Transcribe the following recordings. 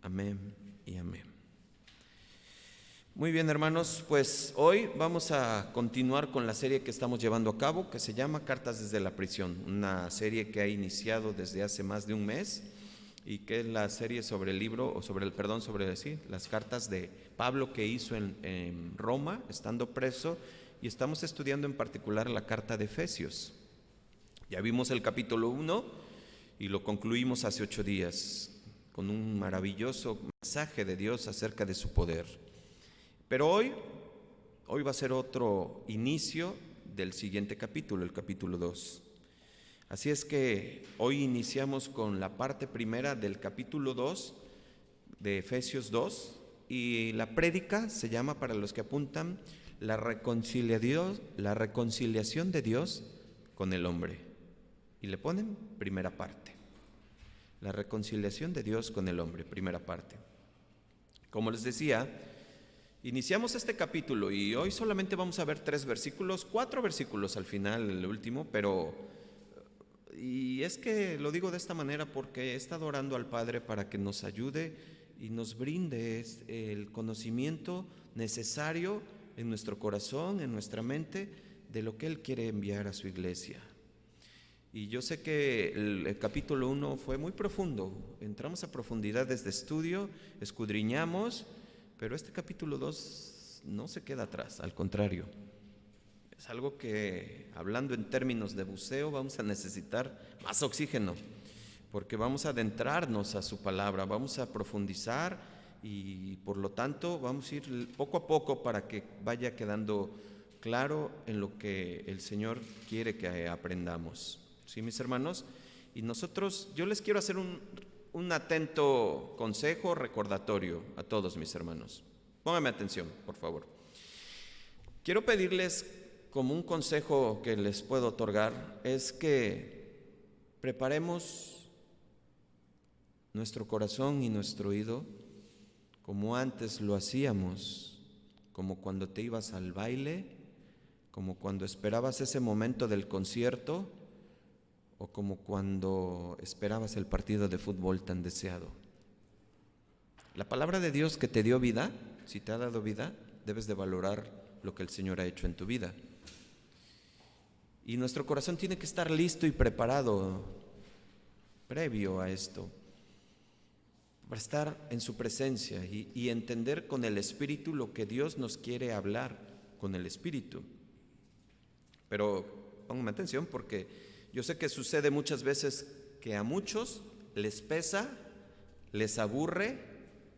Amén y amén. Muy bien, hermanos, pues hoy vamos a continuar con la serie que estamos llevando a cabo, que se llama Cartas desde la prisión, una serie que ha iniciado desde hace más de un mes y que es la serie sobre el libro, o sobre las cartas de Pablo que hizo en Roma, estando preso, y estamos estudiando en particular la carta de Efesios. Ya vimos el capítulo 1 y lo concluimos hace 8 días con un maravilloso mensaje de Dios acerca de su poder. Pero hoy va a ser otro inicio del siguiente capítulo, el capítulo 2. Así es que hoy iniciamos con la parte primera del capítulo 2 de Efesios 2 y la prédica se llama, para los que apuntan, la reconciliación de Dios con el hombre. Y le ponen primera parte. La reconciliación de Dios con el hombre, primera parte. Como les decía, iniciamos este capítulo y hoy solamente vamos a ver 4 versículos al final, el último, y es que lo digo de esta manera porque he estado orando al Padre para que nos ayude y nos brinde el conocimiento necesario en nuestro corazón, en nuestra mente, de lo que Él quiere enviar a su iglesia. Y yo sé que el capítulo 1 fue muy profundo, entramos a profundidades de estudio, escudriñamos, pero este capítulo 2 no se queda atrás, al contrario. Es algo que, hablando en términos de buceo, vamos a necesitar más oxígeno, porque vamos a adentrarnos a su palabra, vamos a profundizar y por lo tanto vamos a ir poco a poco para que vaya quedando claro en lo que el Señor quiere que aprendamos. ¿Sí, mis hermanos? Y yo les quiero hacer un atento consejo, recordatorio a todos mis hermanos. Pónganme atención, por favor. Quiero pedirles, como un consejo que les puedo otorgar, es que preparemos nuestro corazón y nuestro oído como antes lo hacíamos, como cuando te ibas al baile, como cuando esperabas ese momento del concierto, o como cuando esperabas el partido de fútbol tan deseado. La palabra de Dios que te dio vida, si te ha dado vida, debes de valorar lo que el Señor ha hecho en tu vida. Y nuestro corazón tiene que estar listo y preparado, previo a esto, para estar en su presencia y entender con el Espíritu lo que Dios nos quiere hablar con el Espíritu. Pero pónganme atención, porque yo sé que sucede muchas veces que a muchos les pesa, les aburre,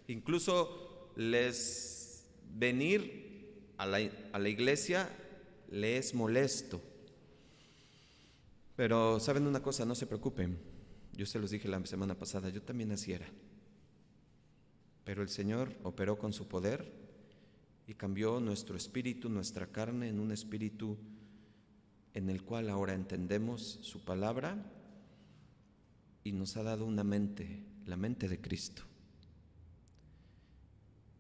incluso venir a la iglesia les es molesto. Pero ¿saben una cosa? No se preocupen. Yo se los dije la semana pasada, yo también así era. Pero el Señor operó con su poder y cambió nuestro espíritu, nuestra carne, en un espíritu en el cual ahora entendemos su palabra y nos ha dado una mente, la mente de Cristo.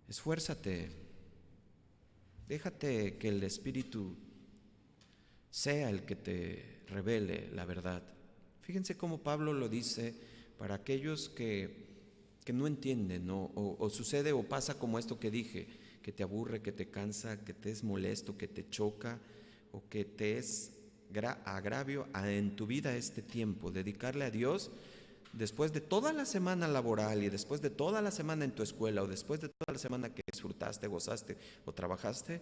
Esfuérzate, déjate que el Espíritu sea el que te revele la verdad. Fíjense cómo Pablo lo dice para aquellos que no entienden, o sucede o pasa como esto que dije, que te aburre, que te cansa, que te es molesto, que te choca o que te es agravio en tu vida este tiempo, dedicarle a Dios después de toda la semana laboral y después de toda la semana en tu escuela o después de toda la semana que disfrutaste, gozaste o trabajaste,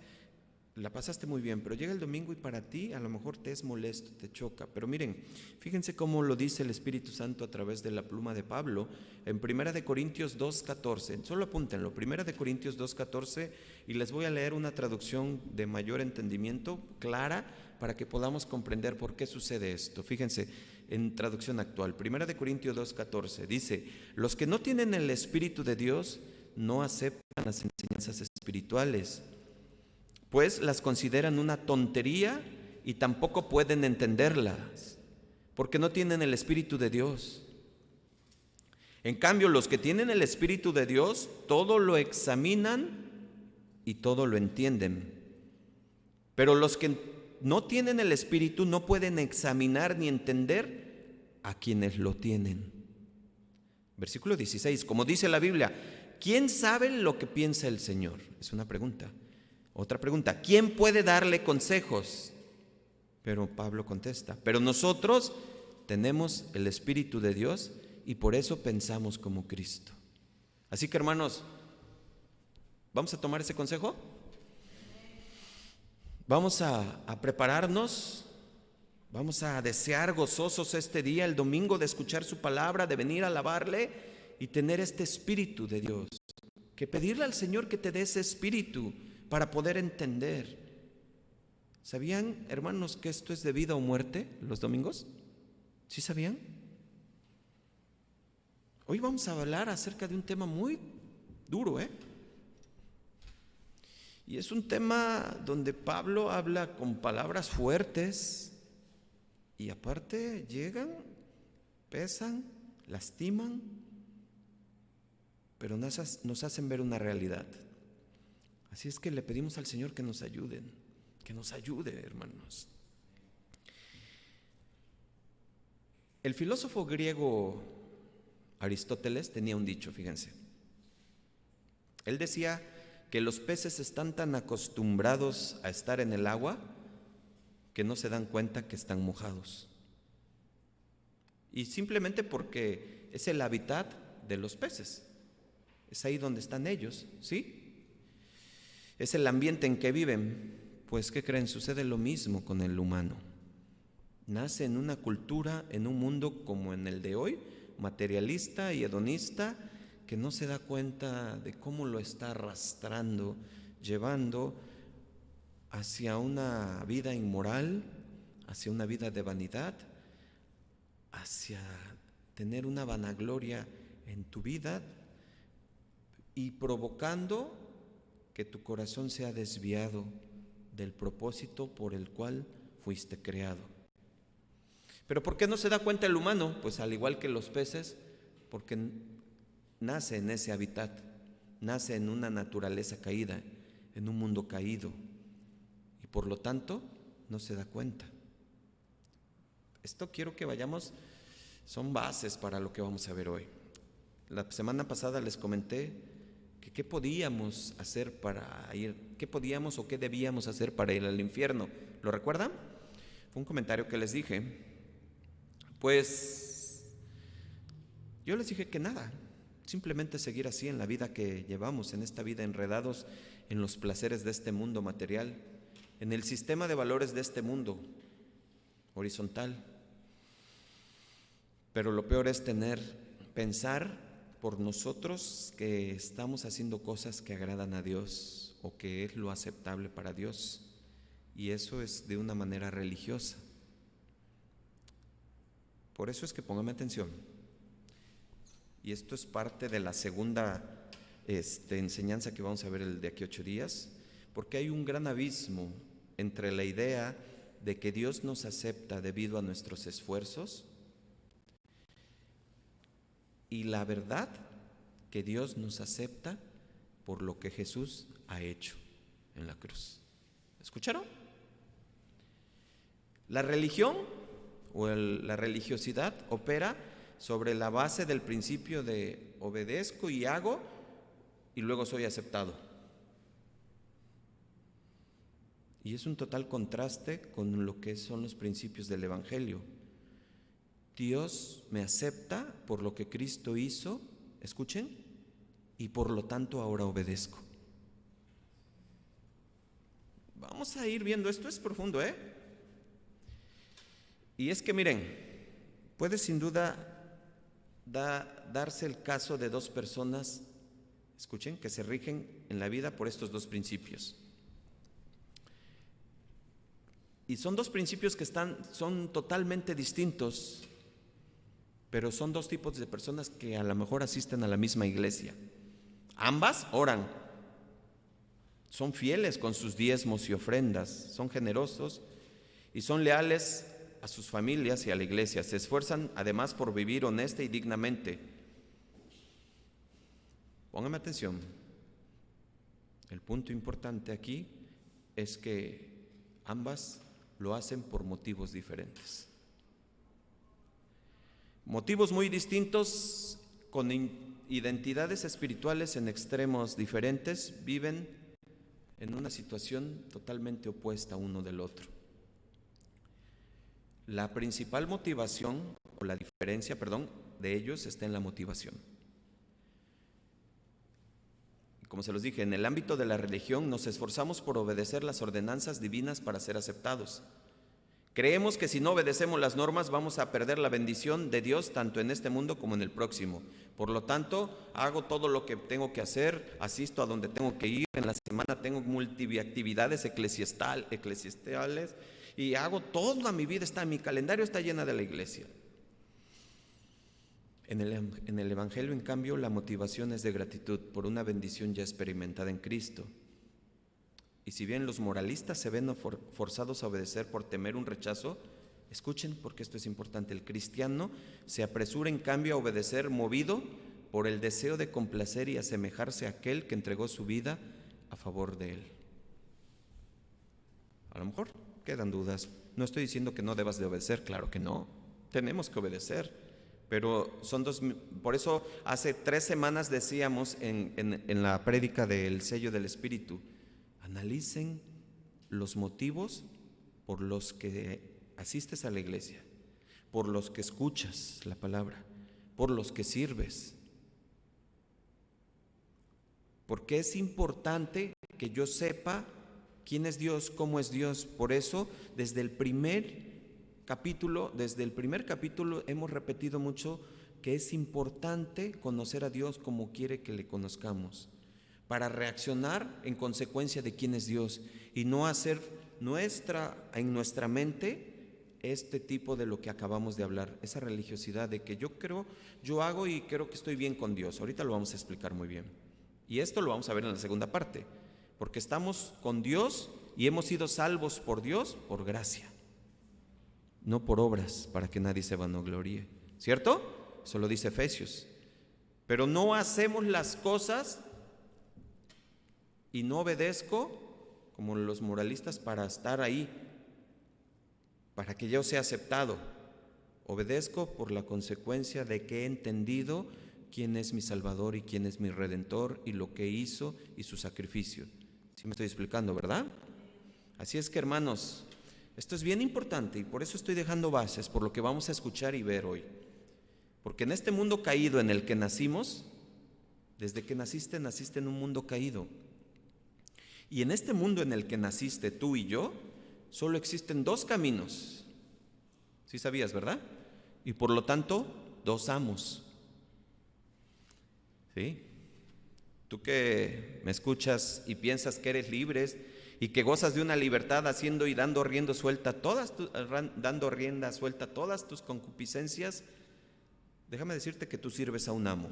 la pasaste muy bien, pero llega el domingo y para ti a lo mejor te es molesto, te choca. Pero miren, fíjense cómo lo dice el Espíritu Santo a través de la pluma de Pablo en 1 Corintios 2:14. Solo apúntenlo, 1 Corintios 2:14, y les voy a leer una traducción de mayor entendimiento, clara, para que podamos comprender por qué sucede esto. Fíjense, en traducción actual, 1 Corintios 2:14, dice: los que no tienen el Espíritu de Dios no aceptan las enseñanzas espirituales, pues las consideran una tontería y tampoco pueden entenderlas, porque no tienen el Espíritu de Dios. En cambio, los que tienen el Espíritu de Dios, todo lo examinan y todo lo entienden. Pero los que no tienen el Espíritu no pueden examinar ni entender a quienes lo tienen. Versículo 16, como dice la Biblia: ¿quién sabe lo que piensa el Señor? Es una pregunta. Otra pregunta, ¿quién puede darle consejos? Pero Pablo contesta, pero nosotros tenemos el Espíritu de Dios y por eso pensamos como Cristo. Así que, hermanos, ¿vamos a tomar ese consejo? Vamos a prepararnos, vamos a desear gozosos este día, el domingo, de escuchar su palabra, de venir a alabarle y tener este Espíritu de Dios. Que pedirle al Señor que te dé ese Espíritu para poder entender. ¿Sabían, hermanos, que esto es de vida o muerte los domingos? ¿Sí sabían? Hoy vamos a hablar acerca de un tema muy duro, Y es un tema donde Pablo habla con palabras fuertes y aparte llegan, pesan, lastiman, pero nos hacen ver una realidad. Así es que le pedimos al Señor que nos ayuden, que nos ayude, hermanos. El filósofo griego Aristóteles tenía un dicho, fíjense. Él decía que los peces están tan acostumbrados a estar en el agua que no se dan cuenta que están mojados. Y simplemente porque es el hábitat de los peces. Es ahí donde están ellos, ¿sí? Es el ambiente en que viven. Pues, ¿qué creen? Sucede lo mismo con el humano. Nace en una cultura, en un mundo como en el de hoy, materialista y hedonista, que no se da cuenta de cómo lo está arrastrando, llevando hacia una vida inmoral, hacia una vida de vanidad, hacia tener una vanagloria en tu vida y provocando que tu corazón sea desviado del propósito por el cual fuiste creado. ¿Pero por qué no se da cuenta el humano? Pues al igual que los peces, porque nace en ese hábitat, nace en una naturaleza caída, en un mundo caído, y por lo tanto no se da cuenta. Esto quiero que vayamos, son bases para lo que vamos a ver hoy. La semana pasada les comenté que qué podíamos hacer para ir, qué podíamos o qué debíamos hacer para ir al infierno. ¿Lo recuerdan? Fue un comentario que les dije. Pues yo les dije que nada, simplemente seguir así en la vida que llevamos, en esta vida enredados en los placeres de este mundo material, en el sistema de valores de este mundo horizontal. Pero lo peor es pensar por nosotros que estamos haciendo cosas que agradan a Dios o que es lo aceptable para Dios, y eso es de una manera religiosa. Por eso es que póngame atención, y esto es parte de la segunda enseñanza que vamos a ver el de aquí 8 días, porque hay un gran abismo entre la idea de que Dios nos acepta debido a nuestros esfuerzos y la verdad que Dios nos acepta por lo que Jesús ha hecho en la cruz. ¿Escucharon? La religión la religiosidad opera sobre la base del principio de obedezco y hago y luego soy aceptado. Y es un total contraste con lo que son los principios del Evangelio. Dios me acepta por lo que Cristo hizo, escuchen, y por lo tanto ahora obedezco. Vamos a ir viendo, esto es profundo, Y es que miren, puede sin duda darse el caso de dos personas, escuchen, que se rigen en la vida por estos dos principios. Y son dos principios que son totalmente distintos, pero son dos tipos de personas que a lo mejor asisten a la misma iglesia. Ambas oran, son fieles con sus diezmos y ofrendas, son generosos y son leales a sus familias y a la iglesia. Se esfuerzan además por vivir honesta y dignamente. Póngame atención. El punto importante aquí es que ambas lo hacen por motivos diferentes. Motivos muy distintos con identidades espirituales en extremos diferentes viven en una situación totalmente opuesta uno del otro. La principal motivación, o la diferencia, de ellos está en la motivación. Como se los dije, en el ámbito de la religión nos esforzamos por obedecer las ordenanzas divinas para ser aceptados. Creemos que si no obedecemos las normas vamos a perder la bendición de Dios tanto en este mundo como en el próximo. Por lo tanto, hago todo lo que tengo que hacer, asisto a donde tengo que ir, en la semana tengo multiactividades eclesiastales y hago toda mi vida, mi calendario está llena de la iglesia. En el Evangelio, en cambio, la motivación es de gratitud por una bendición ya experimentada en Cristo. Y si bien los moralistas se ven forzados a obedecer por temer un rechazo, escuchen porque esto es importante, el cristiano se apresura en cambio a obedecer movido por el deseo de complacer y asemejarse a aquel que entregó su vida a favor de él. A lo mejor quedan dudas. No estoy diciendo que no debas de obedecer, claro que no, tenemos que obedecer. Pero son dos, por eso hace 3 semanas decíamos en la prédica del sello del Espíritu, analicen los motivos por los que asistes a la iglesia, por los que escuchas la palabra, por los que sirves. Porque es importante que yo sepa quién es Dios, cómo es Dios. Por eso, desde el primer capítulo hemos repetido mucho que es importante conocer a Dios como quiere que le conozcamos, para reaccionar en consecuencia de quién es Dios y no hacer en nuestra mente este tipo de lo que acabamos de hablar, esa religiosidad de que yo hago y creo que estoy bien con Dios. Ahorita lo vamos a explicar muy bien. Y esto lo vamos a ver en la segunda parte, porque estamos con Dios y hemos sido salvos por Dios por gracia, no por obras, para que nadie se vanagloríe, ¿cierto? Eso lo dice Efesios. Pero no hacemos las cosas y no obedezco como los moralistas para estar ahí, para que yo sea aceptado. Obedezco por la consecuencia de que he entendido quién es mi Salvador y quién es mi Redentor y lo que hizo y su sacrificio. ¿Sí me estoy explicando, verdad? Así es que, hermanos, esto es bien importante y por eso estoy dejando bases por lo que vamos a escuchar y ver hoy. Porque en este mundo caído en el que nacimos, desde que naciste en un mundo caído. Y en este mundo en el que naciste tú y yo, solo existen 2 caminos. ¿Sí sabías, verdad? Y por lo tanto, 2 amos. ¿Sí? Tú que me escuchas y piensas que eres libre y que gozas de una libertad haciendo y dando rienda suelta a todas tus concupiscencias, déjame decirte que tú sirves a un amo.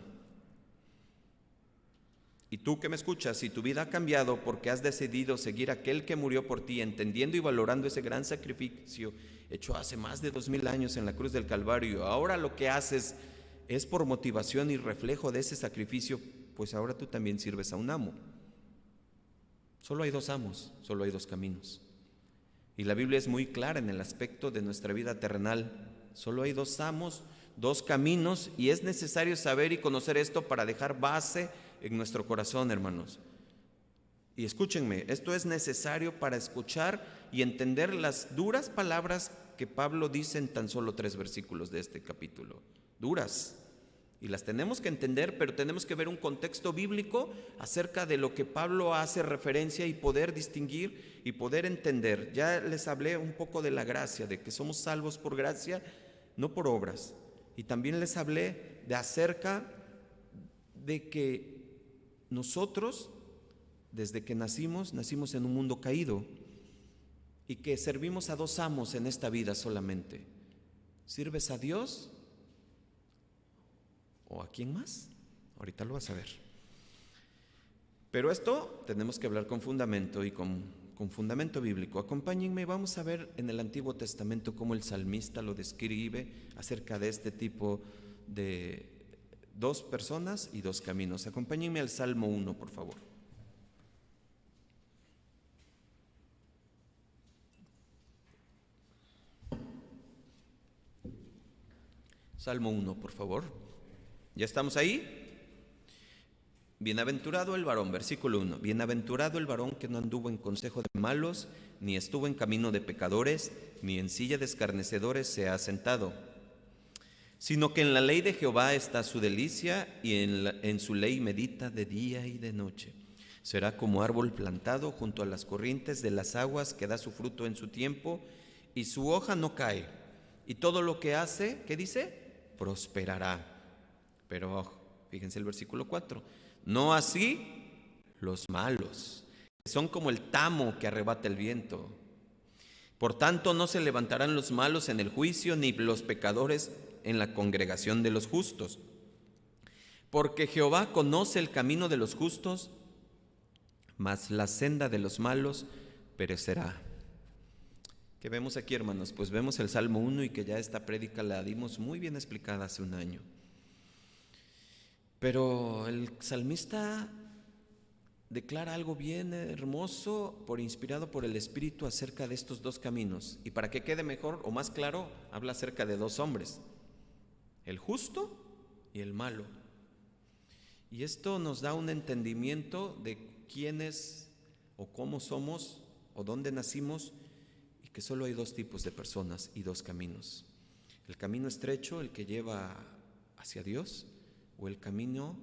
Y tú que me escuchas, si tu vida ha cambiado porque has decidido seguir a aquel que murió por ti, entendiendo y valorando ese gran sacrificio hecho hace más de 2000 años en la cruz del Calvario, ahora lo que haces es por motivación y reflejo de ese sacrificio, pues ahora tú también sirves a un amo. Solo hay 2 amos, solo hay 2 caminos. Y la Biblia es muy clara en el aspecto de nuestra vida terrenal. Solo hay 2 amos, 2 caminos, y es necesario saber y conocer esto para dejar base en nuestro corazón, hermanos. Y escúchenme, esto es necesario para escuchar y entender las duras palabras que Pablo dice en tan solo 3 versículos de este capítulo. Duras. Y las tenemos que entender, pero tenemos que ver un contexto bíblico acerca de lo que Pablo hace referencia y poder distinguir y poder entender. Ya les hablé un poco de la gracia, de que somos salvos por gracia, no por obras. Y también les hablé de acerca de que nosotros, desde que nacimos en un mundo caído y que servimos a 2 amos en esta vida solamente. ¿Sirves a Dios o a quién más? Ahorita lo vas a ver. Pero esto tenemos que hablar con fundamento y con fundamento bíblico. Acompáñenme, vamos a ver en el Antiguo Testamento cómo el salmista lo describe acerca de este tipo de 2 personas y 2 caminos. Acompáñenme al Salmo 1, por favor. Salmo 1, por favor. ¿Ya estamos ahí? Bienaventurado el varón, versículo 1, bienaventurado el varón que no anduvo en consejo de malos, ni estuvo en camino de pecadores, ni en silla de escarnecedores se ha sentado, sino que en la ley de Jehová está su delicia, y en su ley medita de día y de noche. Será como árbol plantado junto a las corrientes de las aguas, que da su fruto en su tiempo, y su hoja no cae, y todo lo que hace, ¿qué dice? Prosperará. Pero ojo, fíjense el versículo 4, no así los malos, que son como el tamo que arrebata el viento. Por tanto, no se levantarán los malos en el juicio, ni los pecadores en la congregación de los justos. Porque Jehová conoce el camino de los justos, mas la senda de los malos perecerá. ¿Qué vemos aquí, hermanos? Pues vemos el Salmo 1, y que ya esta prédica la dimos muy bien explicada hace un año. Pero el salmista declara algo bien hermoso, inspirado por el Espíritu, acerca de estos dos caminos. Y para que quede mejor o más claro, habla acerca de dos hombres, el justo y el malo. Y esto nos da un entendimiento de quiénes o cómo somos o dónde nacimos, y que solo hay dos tipos de personas y dos caminos: el camino estrecho, el que lleva hacia Dios, o el camino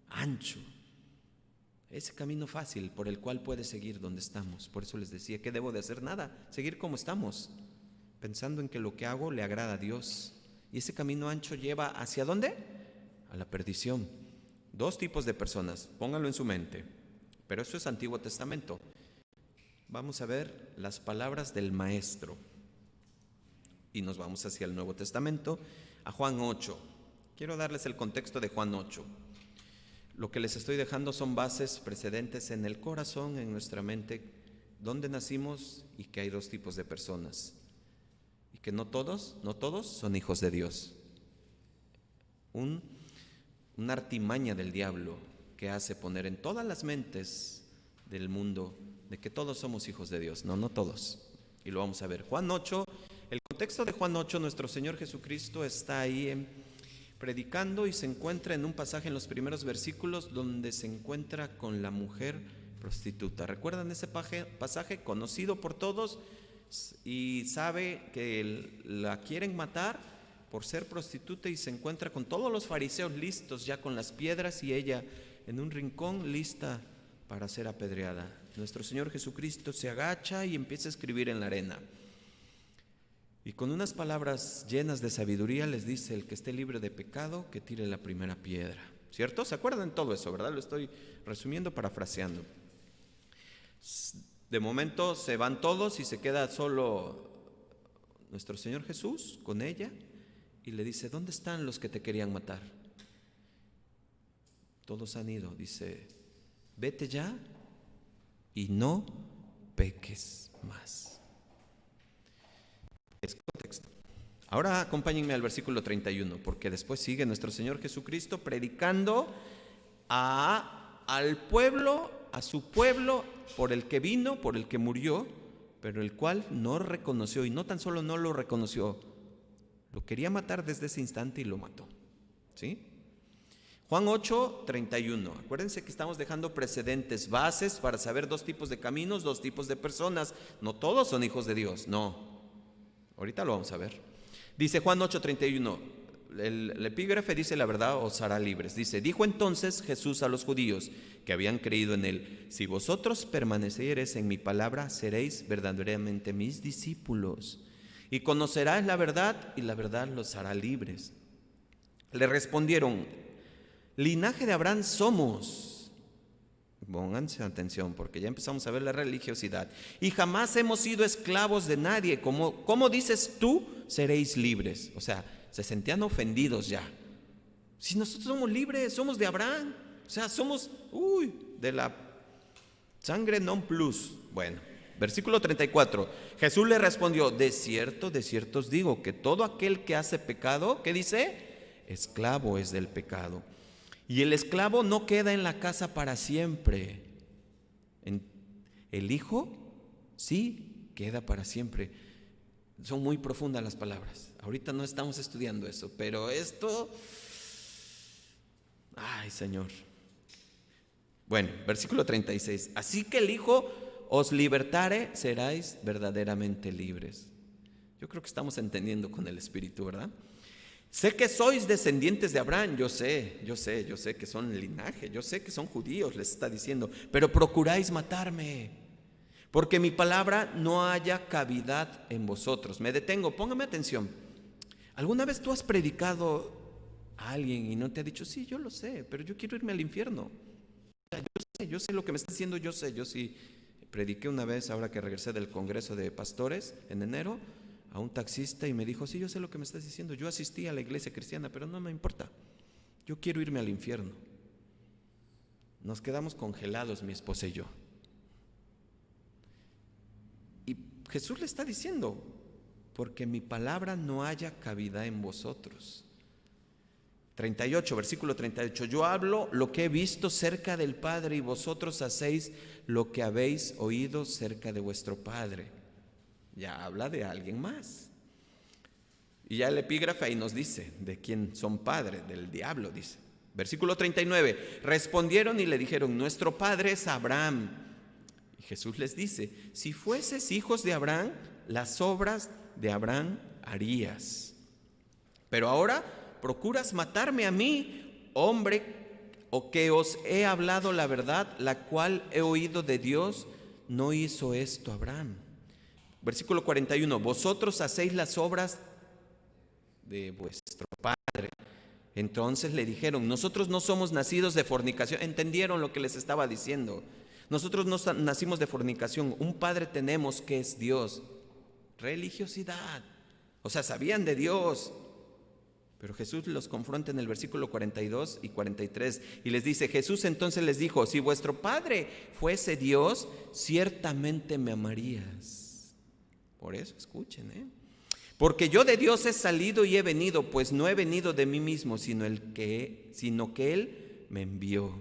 ancho, ese camino fácil por el cual puedes seguir donde estamos. Por eso les decía, ¿qué debo de hacer? Nada, seguir como estamos, pensando en que lo que hago le agrada a Dios. Y ese camino ancho lleva ¿hacia dónde? A la perdición. Dos tipos de personas, pónganlo en su mente. Pero eso es Antiguo Testamento. Vamos a ver las palabras del Maestro, y nos vamos hacia el Nuevo Testamento, a Juan 8. Quiero darles el contexto de Juan 8. Lo que les estoy dejando son bases precedentes en el corazón, en nuestra mente, dónde nacimos, y que hay dos tipos de personas, y que no todos son hijos de Dios. Una artimaña del diablo que hace poner en todas las mentes del mundo de que todos somos hijos de Dios. No todos. Y lo vamos a ver. Juan 8, el contexto de Juan 8, nuestro Señor Jesucristo está ahí predicando, y se encuentra en un pasaje en los primeros versículos donde se encuentra con la mujer prostituta. ¿Recuerdan ese pasaje conocido por todos? Y sabe que la quieren matar por ser prostituta, y se encuentra con todos los fariseos listos ya con las piedras, y ella en un rincón lista para ser apedreada. Nuestro Señor Jesucristo se agacha y empieza a escribir en la arena, y con unas palabras llenas de sabiduría les dice: el que esté libre de pecado, que tire la primera piedra. ¿Cierto? ¿Se acuerdan todo eso, verdad? Lo estoy resumiendo, parafraseando. De momento se van todos y se queda solo nuestro Señor Jesús con ella, y le dice: ¿dónde están los que te querían matar? Todos han ido. Dice: vete ya y no peques más. Es contexto. Ahora acompáñenme al versículo 31, porque después sigue nuestro Señor Jesucristo predicando al pueblo, a su pueblo, por el que vino, por el que murió, pero el cual no reconoció. Y no tan solo no lo reconoció, lo quería matar desde ese instante y lo mató. ¿Sí? Juan 8, 31. Acuérdense que estamos dejando precedentes, bases para saber dos tipos de caminos, dos tipos de personas. No todos son hijos de Dios, no. Ahorita lo vamos a ver. Dice Juan 8, 31. El epígrafe dice: la verdad os hará libres. Dice: dijo entonces Jesús a los judíos que habían creído en él: si vosotros permaneciereis en mi palabra, seréis verdaderamente mis discípulos, y conocerás la verdad, y la verdad los hará libres. Le respondieron: linaje de Abraham somos. Pónganse atención, porque ya empezamos a ver la religiosidad. Y jamás hemos sido esclavos de nadie. ¿Cómo dices tú, seréis libres? O sea, se sentían ofendidos ya. Si nosotros somos libres, somos de Abraham. O sea, somos, de la sangre non plus. Bueno, versículo 34. Jesús le respondió: de cierto os digo, que todo aquel que hace pecado, ¿qué dice? Esclavo es del pecado. Y el esclavo no queda en la casa para siempre. El hijo sí queda para siempre. Son muy profundas las palabras. Ahorita no estamos estudiando eso, pero esto, ay, Señor. Bueno, versículo 36. Así que el Hijo os libertare, seráis verdaderamente libres. Yo creo que estamos entendiendo con el Espíritu, ¿verdad? Sé que sois descendientes de Abraham, yo sé que son linaje, yo sé que son judíos, les está diciendo, pero procuráis matarme, porque mi palabra no haya cavidad en vosotros. Me detengo, póngame atención. ¿Alguna vez tú has predicado a alguien y no te ha dicho, sí, yo lo sé, pero yo quiero irme al infierno? Yo sé lo que me está diciendo, yo sí prediqué una vez, ahora que regresé del Congreso de Pastores en enero, a un taxista y me dijo, sí, yo sé lo que me estás diciendo, yo asistí a la iglesia cristiana, pero no me importa, yo quiero irme al infierno. Nos quedamos congelados, mi esposa y yo. Y Jesús le está diciendo, porque mi palabra no haya cabida en vosotros. 38, versículo 38, yo hablo lo que he visto cerca del Padre y vosotros hacéis lo que habéis oído cerca de vuestro Padre. Ya habla de alguien más. Y ya el epígrafe ahí nos dice de quién son padre, del diablo, dice. Versículo 39, respondieron y le dijeron, nuestro padre es Abraham. Y Jesús les dice, si fueses hijos de Abraham, las obras de Abraham harías. Pero ahora procuras matarme a mí, hombre, o que os he hablado la verdad, la cual he oído de Dios, no hizo esto Abraham. Versículo 41, vosotros hacéis las obras de vuestro padre. Entonces le dijeron, nosotros no somos nacidos de fornicación. ¿Entendieron lo que les estaba diciendo? Nosotros no nacimos de fornicación, un padre tenemos que es Dios. Religiosidad, o sea, sabían de Dios. Pero Jesús los confronta en el versículo 42 y 43 y les dice, Jesús entonces les dijo, si vuestro padre fuese Dios, ciertamente me amarías. Por eso escuchen, porque yo de Dios he salido y he venido, pues no he venido de mí mismo, sino que Él me envió.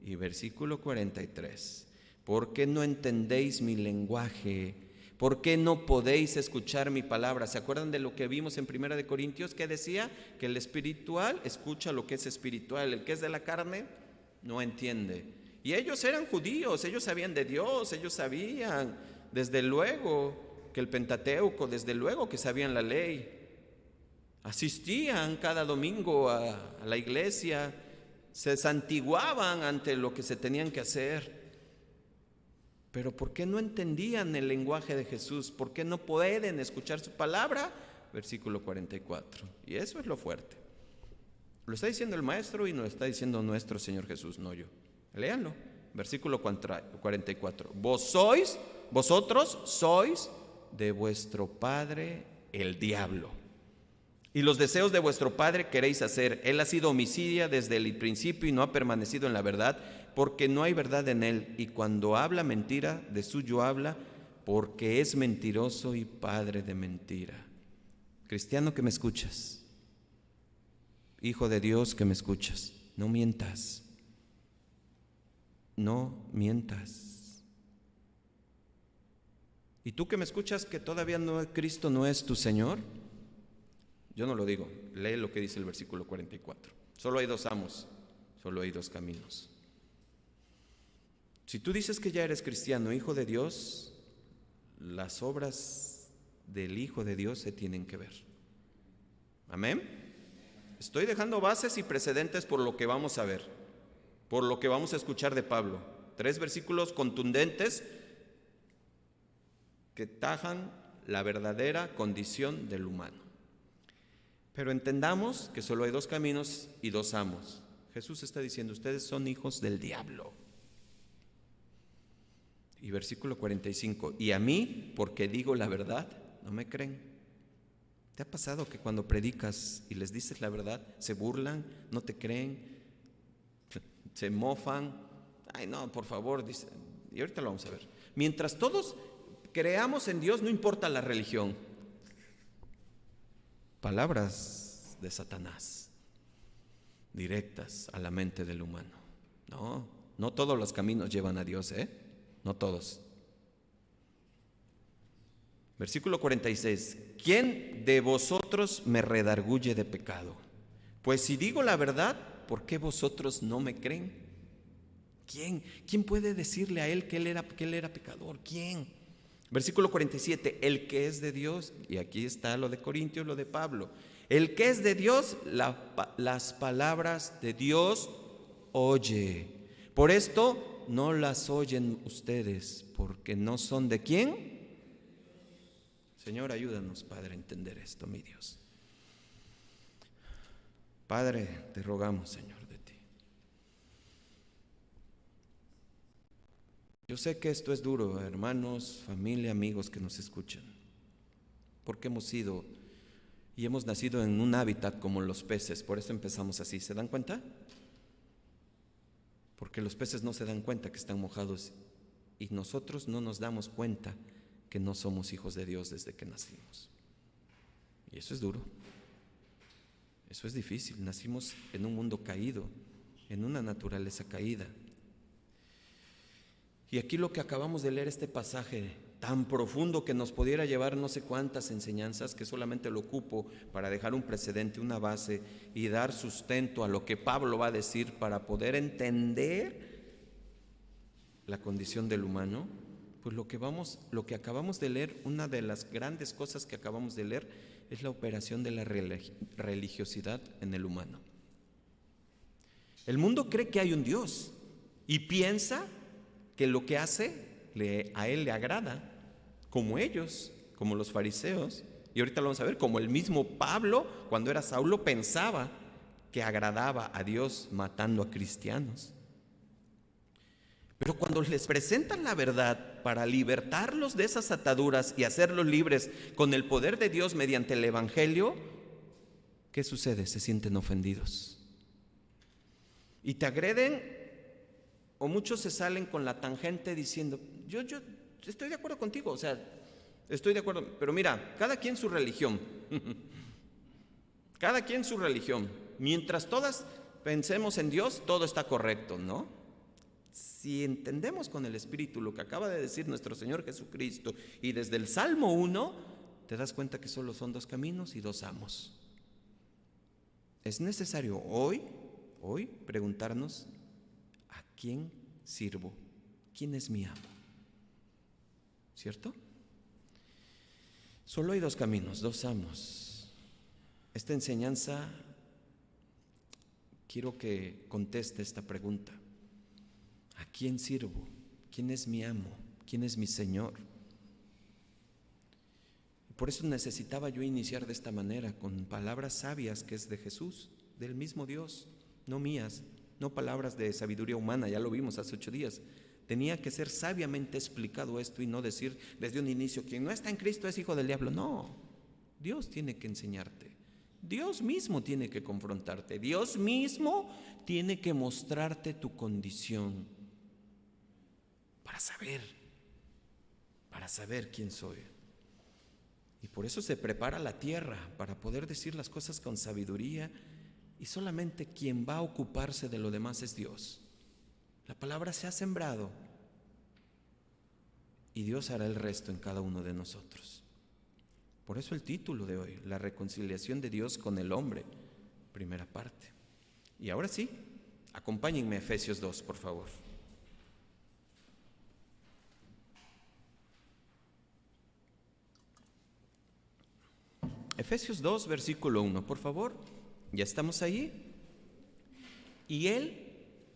Y versículo 43, ¿por qué no entendéis mi lenguaje? ¿Por qué no podéis escuchar mi palabra? ¿Se acuerdan de lo que vimos en 1 Corintios que decía? Que el espiritual escucha lo que es espiritual, el que es de la carne no entiende. Y ellos eran judíos, ellos sabían de Dios, ellos sabían desde luego que el Pentateuco, desde luego que sabían la ley, asistían cada domingo a la iglesia, se santiguaban ante lo que se tenían que hacer. Pero ¿por qué no entendían el lenguaje de Jesús? ¿Por qué no pueden escuchar su palabra? Versículo 44. Y eso es lo fuerte. Lo está diciendo el maestro y nos lo está diciendo nuestro Señor Jesús, no yo. Léanlo. Versículo 44. Vosotros sois de vuestro padre el diablo, y los deseos de vuestro padre queréis hacer. Él ha sido homicida desde el principio y no ha permanecido en la verdad, porque no hay verdad en él. Y cuando habla mentira, de suyo habla, porque es mentiroso y padre de mentira. Cristiano que me escuchas, hijo de Dios que me escuchas, no mientas. No mientas. Y tú que me escuchas que todavía Cristo no es tu Señor, yo no lo digo, lee lo que dice el versículo 44. Solo hay dos amos, solo hay dos caminos. Si tú dices que ya eres cristiano, hijo de Dios, las obras del Hijo de Dios se tienen que ver. Amén. Estoy dejando bases y precedentes por lo que vamos a ver, por lo que vamos a escuchar de Pablo. 3 versículos contundentes que tajan la verdadera condición del humano. Pero entendamos que solo hay dos caminos y dos amos. Jesús está diciendo, ustedes son hijos del diablo. Y versículo 45, y a mí, porque digo la verdad, no me creen. ¿Te ha pasado que cuando predicas y les dices la verdad, se burlan, no te creen, se mofan? Ay, no, por favor, dice, y ahorita lo vamos a ver. Mientras todos creamos en Dios, no importa la religión. Palabras de Satanás, directas a la mente del humano. No todos los caminos llevan a Dios, no todos. Versículo 46, ¿quién de vosotros me redarguye de pecado? Pues si digo la verdad, ¿por qué vosotros no me creen? ¿Quién? ¿Quién puede decirle a él que él era pecador? ¿Quién? Versículo 47, el que es de Dios, y aquí está lo de Corintios, lo de Pablo, el que es de Dios, las palabras de Dios oye. Por esto no las oyen ustedes, porque no son de ¿quién? Señor, ayúdanos, Padre, a entender esto, mi Dios. Padre, te rogamos, Señor, de ti. Yo sé que esto es duro, hermanos, familia, amigos que nos escuchan, porque hemos sido y hemos nacido en un hábitat como los peces, por eso empezamos así. ¿Se dan cuenta? Porque los peces no se dan cuenta que están mojados y nosotros no nos damos cuenta que no somos hijos de Dios desde que nacimos. Y eso es duro, eso es difícil. Nacimos en un mundo caído, en una naturaleza caída. Y aquí lo que acabamos de leer, este pasaje tan profundo que nos pudiera llevar no sé cuántas enseñanzas, que solamente lo ocupo para dejar un precedente, una base y dar sustento a lo que Pablo va a decir para poder entender la condición del humano. Pues lo que acabamos de leer, una de las grandes cosas que acabamos de leer es la operación de la religiosidad en el humano. El mundo cree que hay un Dios y piensa que lo que hace a él le agrada, como ellos, como los fariseos, y ahorita lo vamos a ver, como el mismo Pablo cuando era Saulo pensaba que agradaba a Dios matando a cristianos. Pero cuando les presentan la verdad para libertarlos de esas ataduras y hacerlos libres con el poder de Dios mediante el Evangelio, ¿qué sucede? Se sienten ofendidos y te agreden. O muchos se salen con la tangente diciendo, yo estoy de acuerdo contigo, o sea, estoy de acuerdo, pero mira, cada quien su religión, cada quien su religión. Mientras todas pensemos en Dios, todo está correcto, ¿no? Si entendemos con el Espíritu lo que acaba de decir nuestro Señor Jesucristo, y desde el Salmo 1, te das cuenta que solo son dos caminos y dos amos. Es necesario hoy preguntarnos, ¿a quién sirvo? ¿Quién es mi amo? ¿Cierto? Solo hay dos caminos, dos amos. Esta enseñanza, quiero que conteste esta pregunta. ¿A quién sirvo? ¿Quién es mi amo? ¿Quién es mi Señor? Por eso necesitaba yo iniciar de esta manera, con palabras sabias que es de Jesús, del mismo Dios, no mías. No palabras de sabiduría humana, ya lo vimos hace 8 días. Tenía que ser sabiamente explicado esto y no decir desde un inicio, quien no está en Cristo es hijo del diablo. No, Dios tiene que enseñarte. Dios mismo tiene que confrontarte. Dios mismo tiene que mostrarte tu condición para saber quién soy. Y por eso se prepara la tierra, para poder decir las cosas con sabiduría. Y solamente quien va a ocuparse de lo demás es Dios. La palabra se ha sembrado y Dios hará el resto en cada uno de nosotros. Por eso el título de hoy, la reconciliación de Dios con el hombre, primera parte. Y ahora sí, acompáñenme a Efesios 2, por favor. Efesios 2, versículo 1, por favor. ¿Ya estamos ahí? Y Él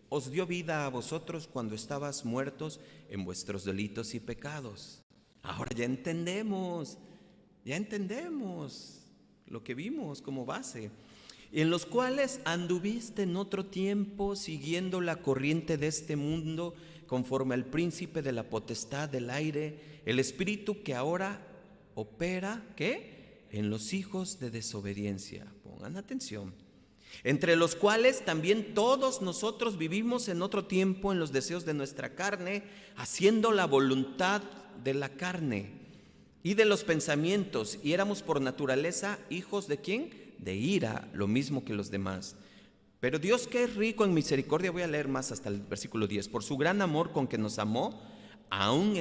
os dio vida a vosotros cuando estabas muertos en vuestros delitos y pecados. Ahora ya entendemos lo que vimos como base. En los cuales anduviste en otro tiempo siguiendo la corriente de este mundo, conforme al príncipe de la potestad del aire, el espíritu que ahora opera, ¿qué? En los hijos de desobediencia. Pongan atención. Entre los cuales también todos nosotros vivimos en otro tiempo en los deseos de nuestra carne, haciendo la voluntad de la carne y de los pensamientos, y éramos por naturaleza hijos ¿de quién? De ira, lo mismo que los demás. Pero Dios, que es rico en misericordia, voy a leer más hasta el versículo 10, por su gran amor con que nos amó, aun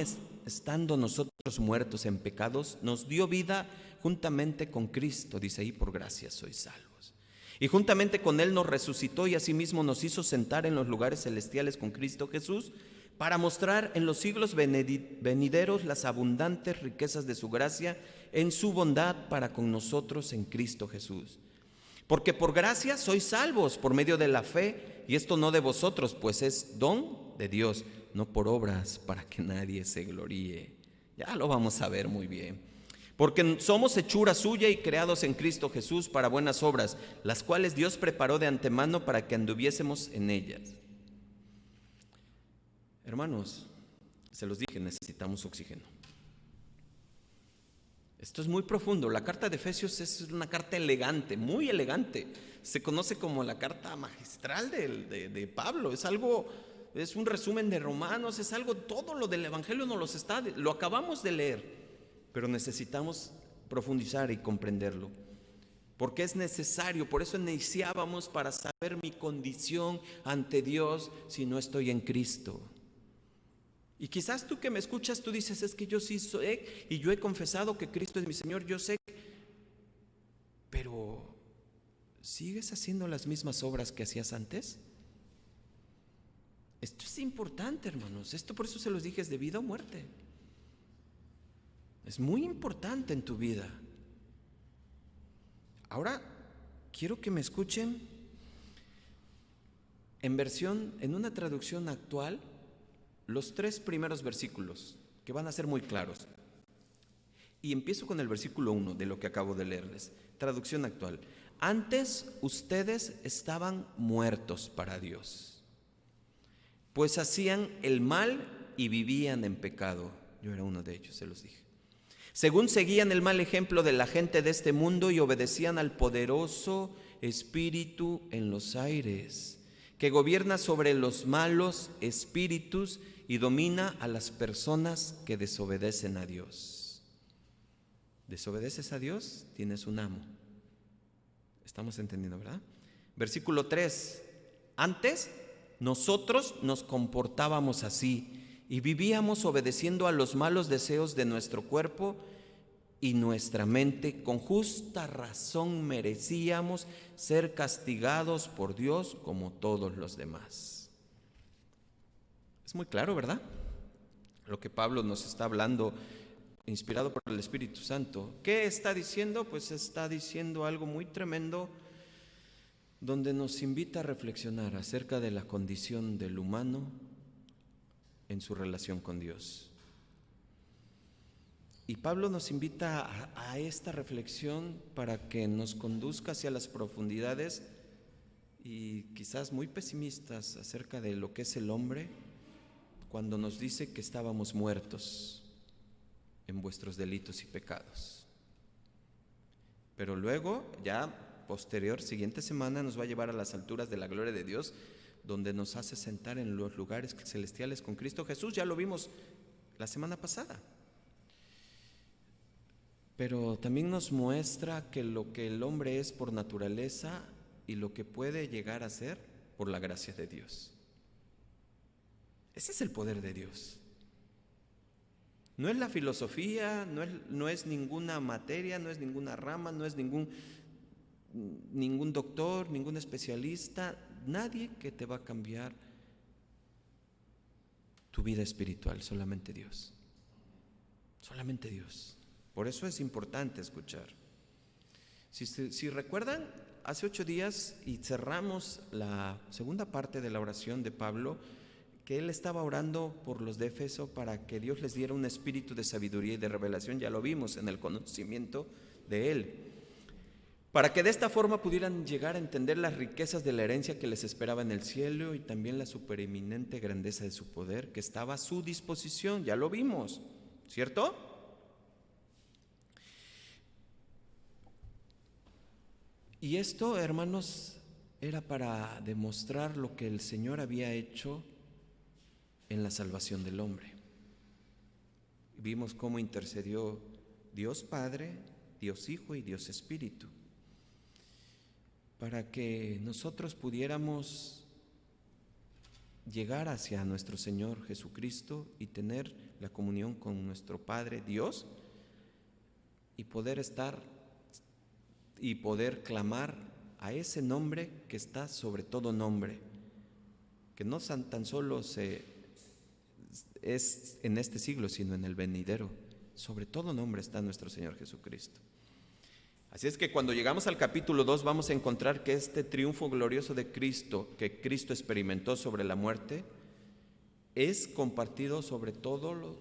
estando nosotros muertos en pecados, nos dio vida juntamente con Cristo, dice ahí, por gracia sois salvos. Y juntamente con Él nos resucitó y asimismo nos hizo sentar en los lugares celestiales con Cristo Jesús, para mostrar en los siglos venideros las abundantes riquezas de su gracia en su bondad para con nosotros en Cristo Jesús. Porque por gracia sois salvos por medio de la fe, y esto no de vosotros, pues es don de Dios, no por obras, para que nadie se gloríe. Ya lo vamos a ver muy bien. Porque somos hechura suya y creados en Cristo Jesús para buenas obras, las cuales Dios preparó de antemano para que anduviésemos en ellas. Hermanos, se los dije, necesitamos oxígeno. Esto es muy profundo. La carta de Efesios es una carta elegante, muy elegante. Se conoce como la carta magistral de Pablo. Es un resumen de Romanos, es algo, todo lo del Evangelio lo acabamos de leer, pero necesitamos profundizar y comprenderlo. Porque es necesario, por eso iniciábamos para saber mi condición ante Dios si no estoy en Cristo. Y quizás tú que me escuchas, tú dices, es que yo sí soy, y yo he confesado que Cristo es mi Señor, yo sé, pero ¿sigues haciendo las mismas obras que hacías antes? Esto es importante, hermanos, esto por eso se los dije, es de vida o muerte. Es muy importante en tu vida. Ahora, quiero que me escuchen en una traducción actual, los 3 primeros versículos, que van a ser muy claros. Y empiezo con el versículo 1 de lo que acabo de leerles. Traducción actual. Antes ustedes estaban muertos para Dios, pues hacían el mal y vivían en pecado. Yo era uno de ellos, se los dije. Según seguían el mal ejemplo de la gente de este mundo y obedecían al poderoso espíritu en los aires, que gobierna sobre los malos espíritus y domina a las personas que desobedecen a Dios. ¿Desobedeces a Dios? Tienes un amo. ¿Estamos entendiendo, verdad? Versículo 3. Antes nosotros nos comportábamos así y vivíamos obedeciendo a los malos deseos de nuestro cuerpo y nuestra mente. Con justa razón merecíamos ser castigados por Dios como todos los demás. Es muy claro, ¿verdad? Lo que Pablo nos está hablando, inspirado por el Espíritu Santo. ¿Qué está diciendo? Pues está diciendo algo muy tremendo, donde nos invita a reflexionar acerca de la condición del humano en su relación con Dios. Y Pablo nos invita a esta reflexión para que nos conduzca hacia las profundidades y quizás muy pesimistas acerca de lo que es el hombre, cuando nos dice que estábamos muertos en vuestros delitos y pecados. Pero luego, ya siguiente semana, nos va a llevar a las alturas de la gloria de Dios, donde nos hace sentar en los lugares celestiales con Cristo Jesús. Ya lo vimos la semana pasada. Pero también nos muestra que lo que el hombre es por naturaleza y lo que puede llegar a ser por la gracia de Dios. Ese es el poder de Dios. No es la filosofía, no es ninguna materia, no es ninguna rama, no es ningún doctor, ningún especialista, nadie que te va a cambiar tu vida espiritual, solamente Dios. Solamente Dios. Por eso es importante escuchar. Si recuerdan, hace 8 días y cerramos la segunda parte de la oración de Pablo, que él estaba orando por los de Éfeso para que Dios les diera un espíritu de sabiduría y de revelación. Ya lo vimos en el conocimiento de Él, para que de esta forma pudieran llegar a entender las riquezas de la herencia que les esperaba en el cielo y también la supereminente grandeza de su poder que estaba a su disposición. Ya lo vimos, ¿cierto? Y esto, hermanos, era para demostrar lo que el Señor había hecho en la salvación del hombre. Vimos cómo intercedió Dios Padre, Dios Hijo y Dios Espíritu, para que nosotros pudiéramos llegar hacia nuestro Señor Jesucristo y tener la comunión con nuestro Padre Dios y poder estar y poder clamar a ese nombre que está sobre todo nombre, que no tan solo es en este siglo, sino en el venidero. Sobre todo nombre está nuestro Señor Jesucristo. Así es que cuando llegamos al capítulo 2 vamos a encontrar que este triunfo glorioso de Cristo, que Cristo experimentó sobre la muerte, es compartido sobre todos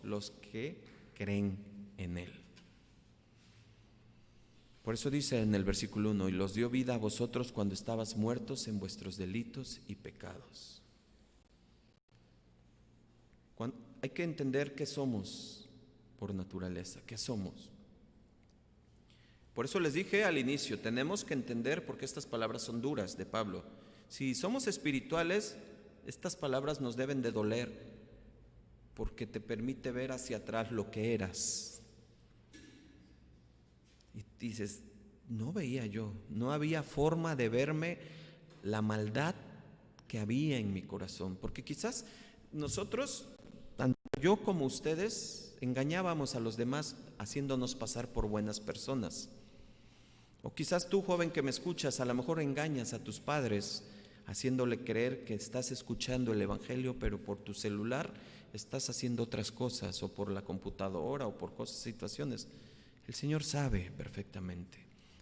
los que creen en Él. Por eso dice en el versículo 1, y los dio vida a vosotros cuando estabas muertos en vuestros delitos y pecados. Hay que entender qué somos por naturaleza, qué somos. Por eso les dije al inicio, tenemos que entender, porque estas palabras son duras de Pablo. Si somos espirituales, estas palabras nos deben de doler, porque te permite ver hacia atrás lo que eras. Y dices, no veía yo, no había forma de verme la maldad que había en mi corazón, porque quizás nosotros, tanto yo como ustedes, engañábamos a los demás haciéndonos pasar por buenas personas. O quizás tú, joven que me escuchas, a lo mejor engañas a tus padres haciéndole creer que estás escuchando el evangelio, pero por tu celular estás haciendo otras cosas, o por la computadora, o por situaciones. El Señor sabe perfectamente.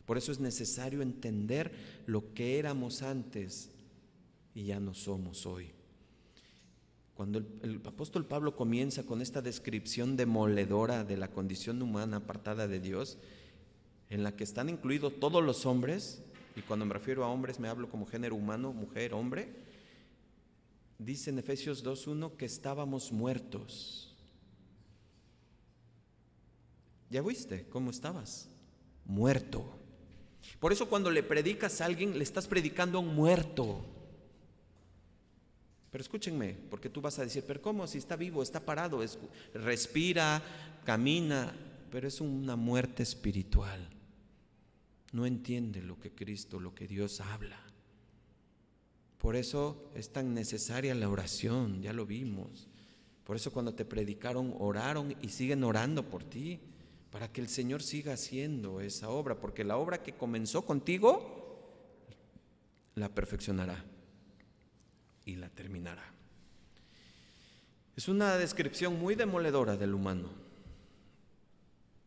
Por eso es necesario entender lo que éramos antes y ya no somos hoy. Cuando el apóstol Pablo comienza con esta descripción demoledora de la condición humana apartada de Dios, en la que están incluidos todos los hombres, y cuando me refiero a hombres me hablo como género humano, mujer, hombre, dice en Efesios 2:1 que estábamos muertos. ¿Ya viste cómo estabas? Muerto. Por eso cuando le predicas a alguien, le estás predicando a un muerto. Pero escúchenme, porque tú vas a decir, pero ¿cómo? Si está vivo, está parado, respira, camina, pero es una muerte espiritual. No entiende lo que Cristo, lo que Dios habla. Por eso es tan necesaria la oración, ya lo vimos. Por eso cuando te predicaron, oraron y siguen orando por ti, para que el Señor siga haciendo esa obra, porque la obra que comenzó contigo, la perfeccionará y la terminará. Es una descripción muy demoledora del humano,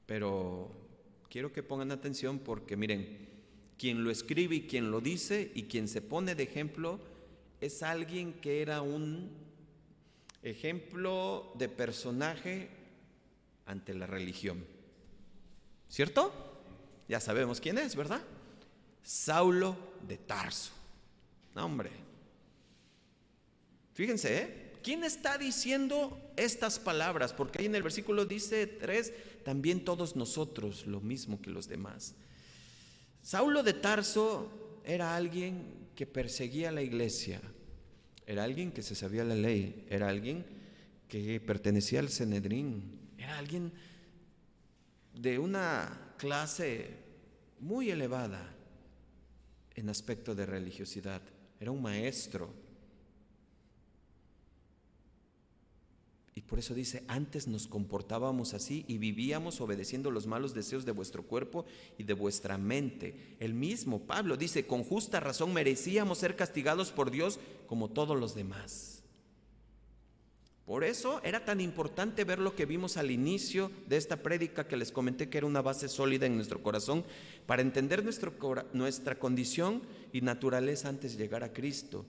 pero quiero que pongan atención porque miren, quien lo escribe y quien lo dice y quien se pone de ejemplo es alguien que era un ejemplo de personaje ante la religión. ¿Cierto? Ya sabemos quién es, ¿verdad? Saulo de Tarso. No, hombre. Fíjense, ¿quién está diciendo estas palabras? Porque ahí en el versículo dice 3, también todos nosotros, lo mismo que los demás. Saulo de Tarso era alguien que perseguía a la iglesia, era alguien que se sabía la ley, era alguien que pertenecía al Sanedrín, era alguien de una clase muy elevada en aspecto de religiosidad, era un maestro. Y por eso dice, antes nos comportábamos así y vivíamos obedeciendo los malos deseos de vuestro cuerpo y de vuestra mente. El mismo Pablo dice, con justa razón merecíamos ser castigados por Dios como todos los demás. Por eso era tan importante ver lo que vimos al inicio de esta prédica que les comenté que era una base sólida en nuestro corazón para entender nuestra condición y naturaleza antes de llegar a Cristo.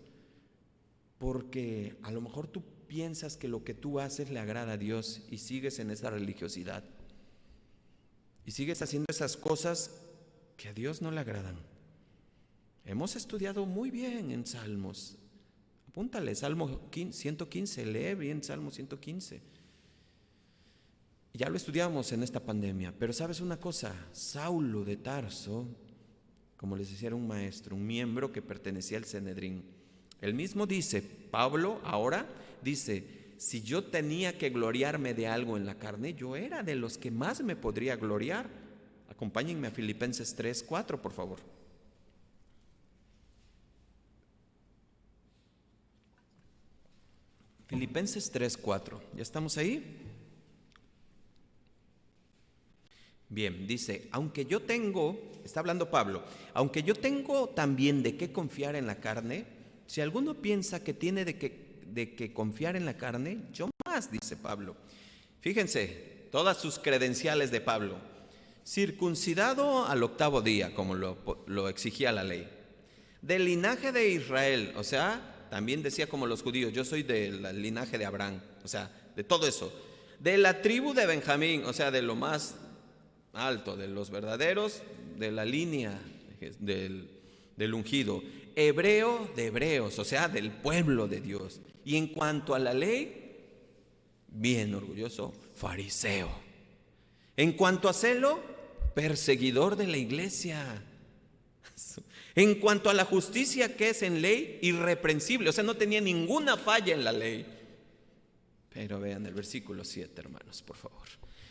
Porque a lo mejor tú piensas que lo que tú haces le agrada a Dios y sigues en esa religiosidad y sigues haciendo esas cosas que a Dios no le agradan. Hemos estudiado muy bien en Salmos. Apúntale, Salmo 115, lee bien Salmo 115. Ya lo estudiamos en esta pandemia, pero ¿sabes una cosa? Saulo de Tarso, como les decía, era un maestro, un miembro que pertenecía al Sanedrín. Él mismo dice, Pablo ahora dice, si yo tenía que gloriarme de algo en la carne, yo era de los que más me podría gloriar. Acompáñenme a Filipenses 3:4, por favor. Filipenses 3:4, ¿ya estamos ahí? Bien, dice, aunque yo tengo, está hablando Pablo, aunque yo tengo también de qué confiar en la carne, si alguno piensa que tiene de qué confiar en la carne, yo más, dice Pablo. Fíjense, todas sus credenciales de Pablo. Circuncidado al 8º día, como lo exigía la ley. Del linaje de Israel, o sea, también decía como los judíos, yo soy del linaje de Abraham, o sea, de todo eso. De la tribu de Benjamín, o sea, de lo más alto, de los verdaderos, de la línea del ungido. Hebreo de hebreos, o sea, del pueblo de Dios. Y en cuanto a la ley, bien orgulloso, fariseo. En cuanto a celo, perseguidor de la iglesia. En cuanto a la justicia que es en ley, irreprensible, o sea, no tenía ninguna falla en la ley. Pero vean el versículo 7, hermanos, por favor.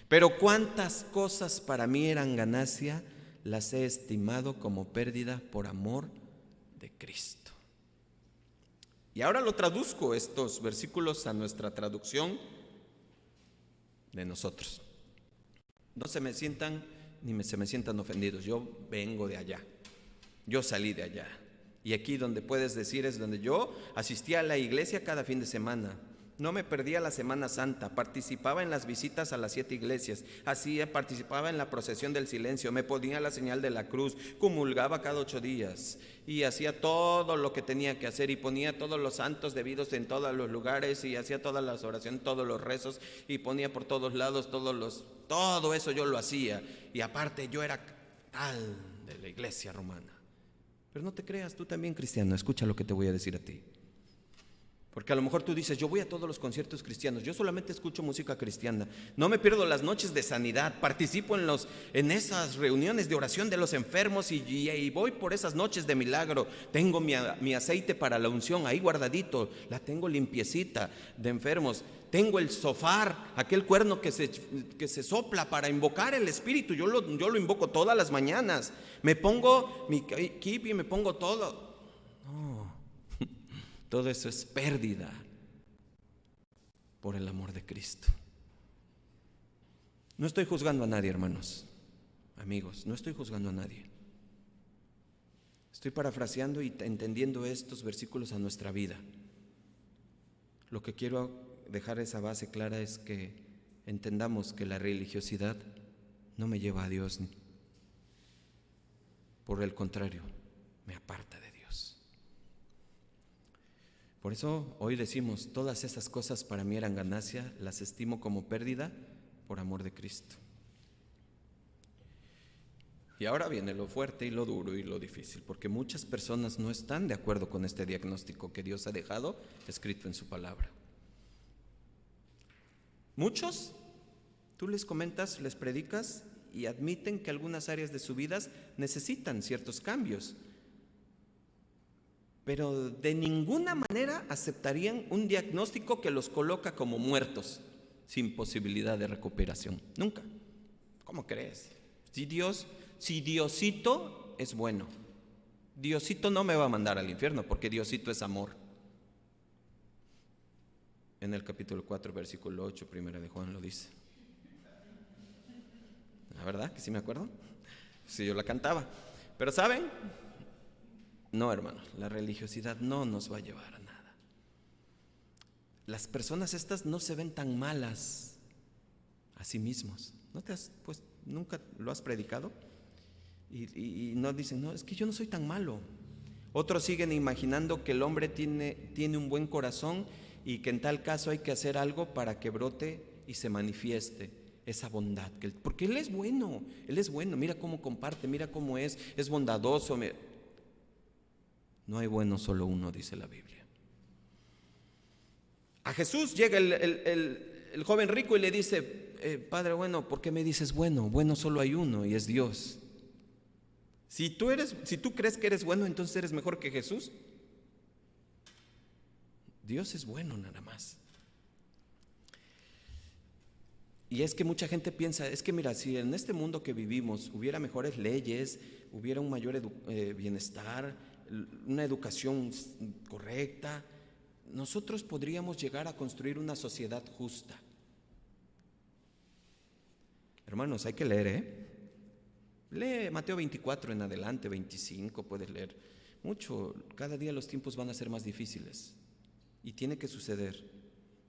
Pero cuántas cosas para mí eran ganancia, las he estimado como pérdida por amor de Cristo. Y ahora lo traduzco estos versículos a nuestra traducción de nosotros. No se me sientan ni se me sientan ofendidos, yo vengo de allá, yo salí de allá. Y aquí donde puedes decir es donde yo asistía a la iglesia cada fin de semana. No me perdía la Semana Santa, participaba en las visitas a las 7 iglesias, participaba en la procesión del silencio, me ponía la señal de la cruz, comulgaba cada 8 días y hacía todo lo que tenía que hacer y ponía todos los santos debidos en todos los lugares y hacía todas las oraciones, todos los rezos y ponía por todos lados todo eso yo lo hacía. Y aparte yo era tal de la iglesia romana. Pero no te creas, tú también, cristiano, escucha lo que te voy a decir a ti. Porque a lo mejor tú dices, yo voy a todos los conciertos cristianos, yo solamente escucho música cristiana, no me pierdo las noches de sanidad, participo en esas reuniones de oración de los enfermos y voy por esas noches de milagro, tengo mi aceite para la unción ahí guardadito, la tengo limpiecita de enfermos, tengo el shofar, aquel cuerno que se sopla para invocar el Espíritu, yo lo invoco todas las mañanas, me pongo mi kipi, me pongo todo. Todo eso es pérdida por el amor de Cristo. No estoy juzgando a nadie, hermanos, amigos, no estoy juzgando a nadie. Estoy parafraseando y entendiendo estos versículos a nuestra vida. Lo que quiero dejar esa base clara es que entendamos que la religiosidad no me lleva a Dios. Por el contrario, me aparta de Dios. Por eso hoy decimos, todas esas cosas para mí eran ganancia, las estimo como pérdida por amor de Cristo. Y ahora viene lo fuerte y lo duro y lo difícil, porque muchas personas no están de acuerdo con este diagnóstico que Dios ha dejado escrito en su palabra. Muchos, tú les comentas, les predicas y admiten que algunas áreas de su vida necesitan ciertos cambios, pero de ninguna manera aceptarían un diagnóstico que los coloca como muertos, sin posibilidad de recuperación. Nunca. ¿Cómo crees? Si Diosito es bueno, Diosito no me va a mandar al infierno, porque Diosito es amor. En el capítulo 4, versículo 8, primera de Juan lo dice. La verdad que sí me acuerdo. Sí, yo la cantaba. Pero ¿saben? No, hermanos, la religiosidad no nos va a llevar a nada. Las personas estas no se ven tan malas a sí mismos. ¿No te has, pues, nunca lo has predicado? Y no dicen, no, es que yo no soy tan malo. Otros siguen imaginando que el hombre tiene un buen corazón y que en tal caso hay que hacer algo para que brote y se manifieste esa bondad. Porque Él es bueno, mira cómo comparte, mira cómo es bondadoso. No hay bueno, solo uno, dice la Biblia. A Jesús llega el joven rico y le dice, Padre bueno, ¿por qué me dices bueno? Bueno solo hay uno y es Dios. Si tú crees que eres bueno, entonces eres mejor que Jesús. Dios es bueno nada más. Y es que mucha gente piensa, es que mira, si en este mundo que vivimos hubiera mejores leyes, hubiera un mayor bienestar, una educación correcta, nosotros podríamos llegar a construir una sociedad justa. Hermanos, hay que leer, Lee Mateo 24 en adelante, 25, puedes leer mucho. Cada día los tiempos van a ser más difíciles y tiene que suceder.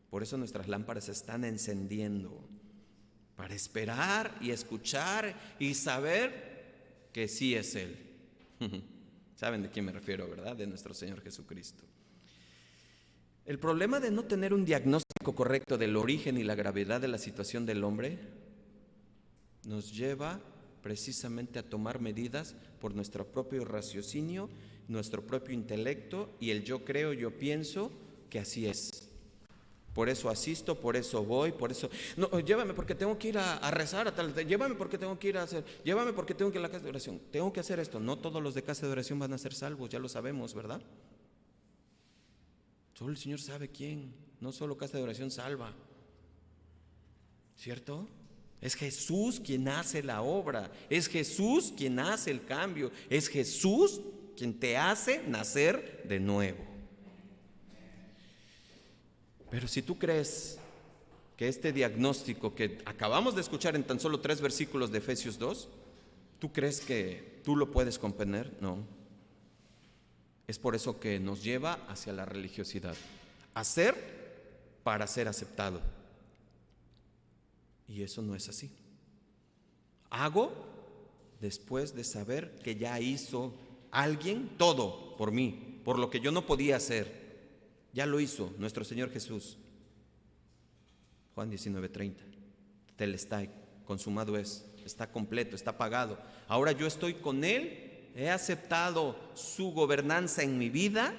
Por eso nuestras lámparas se están encendiendo, para esperar y escuchar y saber que sí es Él. ¿Saben de quién me refiero, verdad? De nuestro Señor Jesucristo. El problema de no tener un diagnóstico correcto del origen y la gravedad de la situación del hombre nos lleva precisamente a tomar medidas por nuestro propio raciocinio, nuestro propio intelecto y el yo creo, yo pienso que así es. Por eso asisto, por eso voy, por eso... No, llévame porque tengo que ir a rezar a tal... Llévame porque tengo que ir a hacer... Llévame porque tengo que ir a la casa de oración. Tengo que hacer esto. No todos los de casa de oración van a ser salvos, ya lo sabemos, ¿verdad? Solo el Señor sabe quién. No solo casa de oración salva, ¿cierto? Es Jesús quien hace la obra. Es Jesús quien hace el cambio. Es Jesús quien te hace nacer de nuevo. Pero si tú crees que este diagnóstico que acabamos de escuchar en tan solo 3 versículos de Efesios 2, ¿tú crees que tú lo puedes comprender? No. Es por eso que nos lleva hacia la religiosidad. Hacer para ser aceptado. Y eso no es así. Hago después de saber que ya hizo alguien todo por mí, por lo que yo no podía hacer. Ya lo hizo nuestro Señor Jesús. Juan 19:30. Telestai, consumado es, está completo, está pagado. Ahora yo estoy con Él, he aceptado su gobernanza en mi vida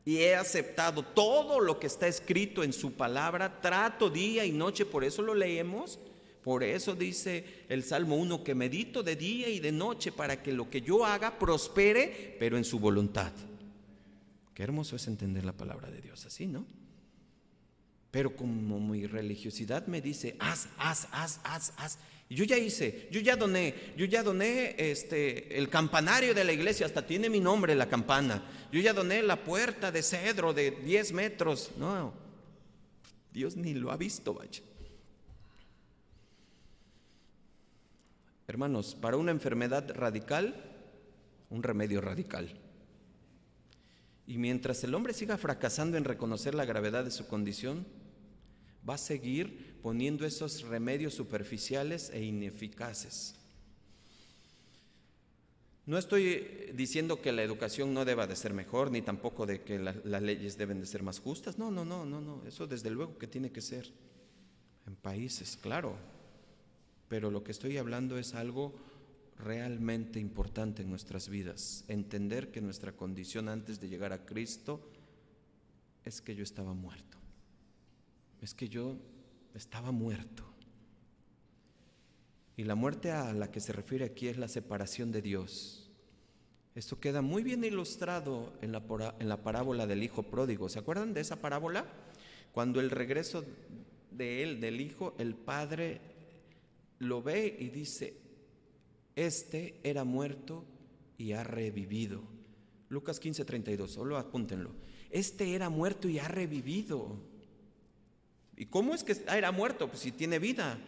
y he aceptado todo lo que está escrito en su palabra, trato día y noche, por eso lo leemos. Por eso dice el Salmo 1 que medito de día y de noche para que lo que yo haga prospere, pero en su voluntad. Qué hermoso es entender la palabra de Dios así, ¿no? Pero como mi religiosidad me dice, haz. Y yo ya hice, yo ya doné el campanario de la iglesia, hasta tiene mi nombre la campana. Yo ya doné la puerta de cedro de 10 metros. No, Dios ni lo ha visto, vaya. Hermanos, para una enfermedad radical, un remedio radical. Y mientras el hombre siga fracasando en reconocer la gravedad de su condición, va a seguir poniendo esos remedios superficiales e ineficaces. No estoy diciendo que la educación no deba de ser mejor, ni tampoco de que las leyes deben de ser más justas. No. Eso desde luego que tiene que ser en países, claro. Pero lo que estoy hablando es algo realmente importante en nuestras vidas. Entender que nuestra condición antes de llegar a Cristo es que yo estaba muerto. Es que yo estaba muerto. Y la muerte a la que se refiere aquí es la separación de Dios. Esto queda muy bien ilustrado en la parábola del hijo pródigo. ¿Se acuerdan de esa parábola? Cuando el regreso del hijo, el padre lo ve y dice: este era muerto y ha revivido. Lucas 15:32, solo apúntenlo. Este era muerto y ha revivido. ¿Y cómo es que era muerto? Pues si tiene vida.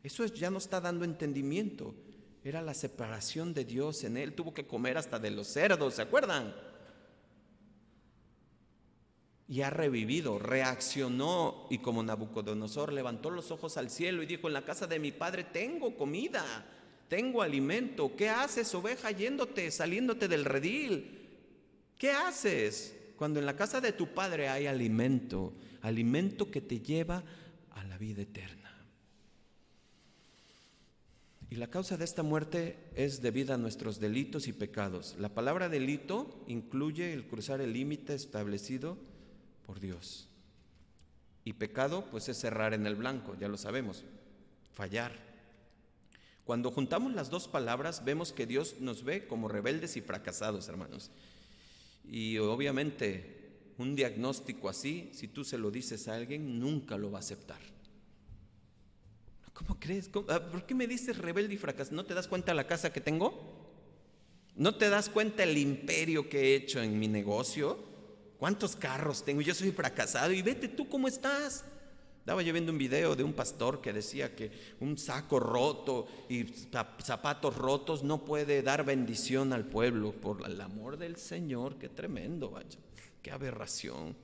Eso ya no está dando entendimiento. Era la separación de Dios en él. Tuvo que comer hasta de los cerdos, ¿se acuerdan? Y ha revivido, reaccionó, y como Nabucodonosor levantó los ojos al cielo y dijo: en la casa de mi padre tengo comida, tengo alimento. ¿Qué haces, oveja, saliéndote del redil? ¿Qué haces cuando en la casa de tu padre hay alimento que te lleva a la vida eterna? Y la causa de esta muerte es debida a nuestros delitos y pecados. La palabra delito incluye el cruzar el límite establecido por Dios. Y pecado, pues, es errar en el blanco, ya lo sabemos, fallar. Cuando juntamos las dos palabras, vemos que Dios nos ve como rebeldes y fracasados, hermanos. Y obviamente un diagnóstico así, si tú se lo dices a alguien, nunca lo va a aceptar. ¿Cómo crees? ¿Por qué me dices rebelde y fracasado? ¿No te das cuenta la casa que tengo? ¿No te das cuenta el imperio que he hecho en mi negocio? ¿Cuántos carros tengo? Yo soy fracasado y vete tú cómo estás. Estaba yo viendo un video de un pastor que decía que un saco roto y zapatos rotos no puede dar bendición al pueblo. Por el amor del Señor, qué tremendo, vaya, qué aberración.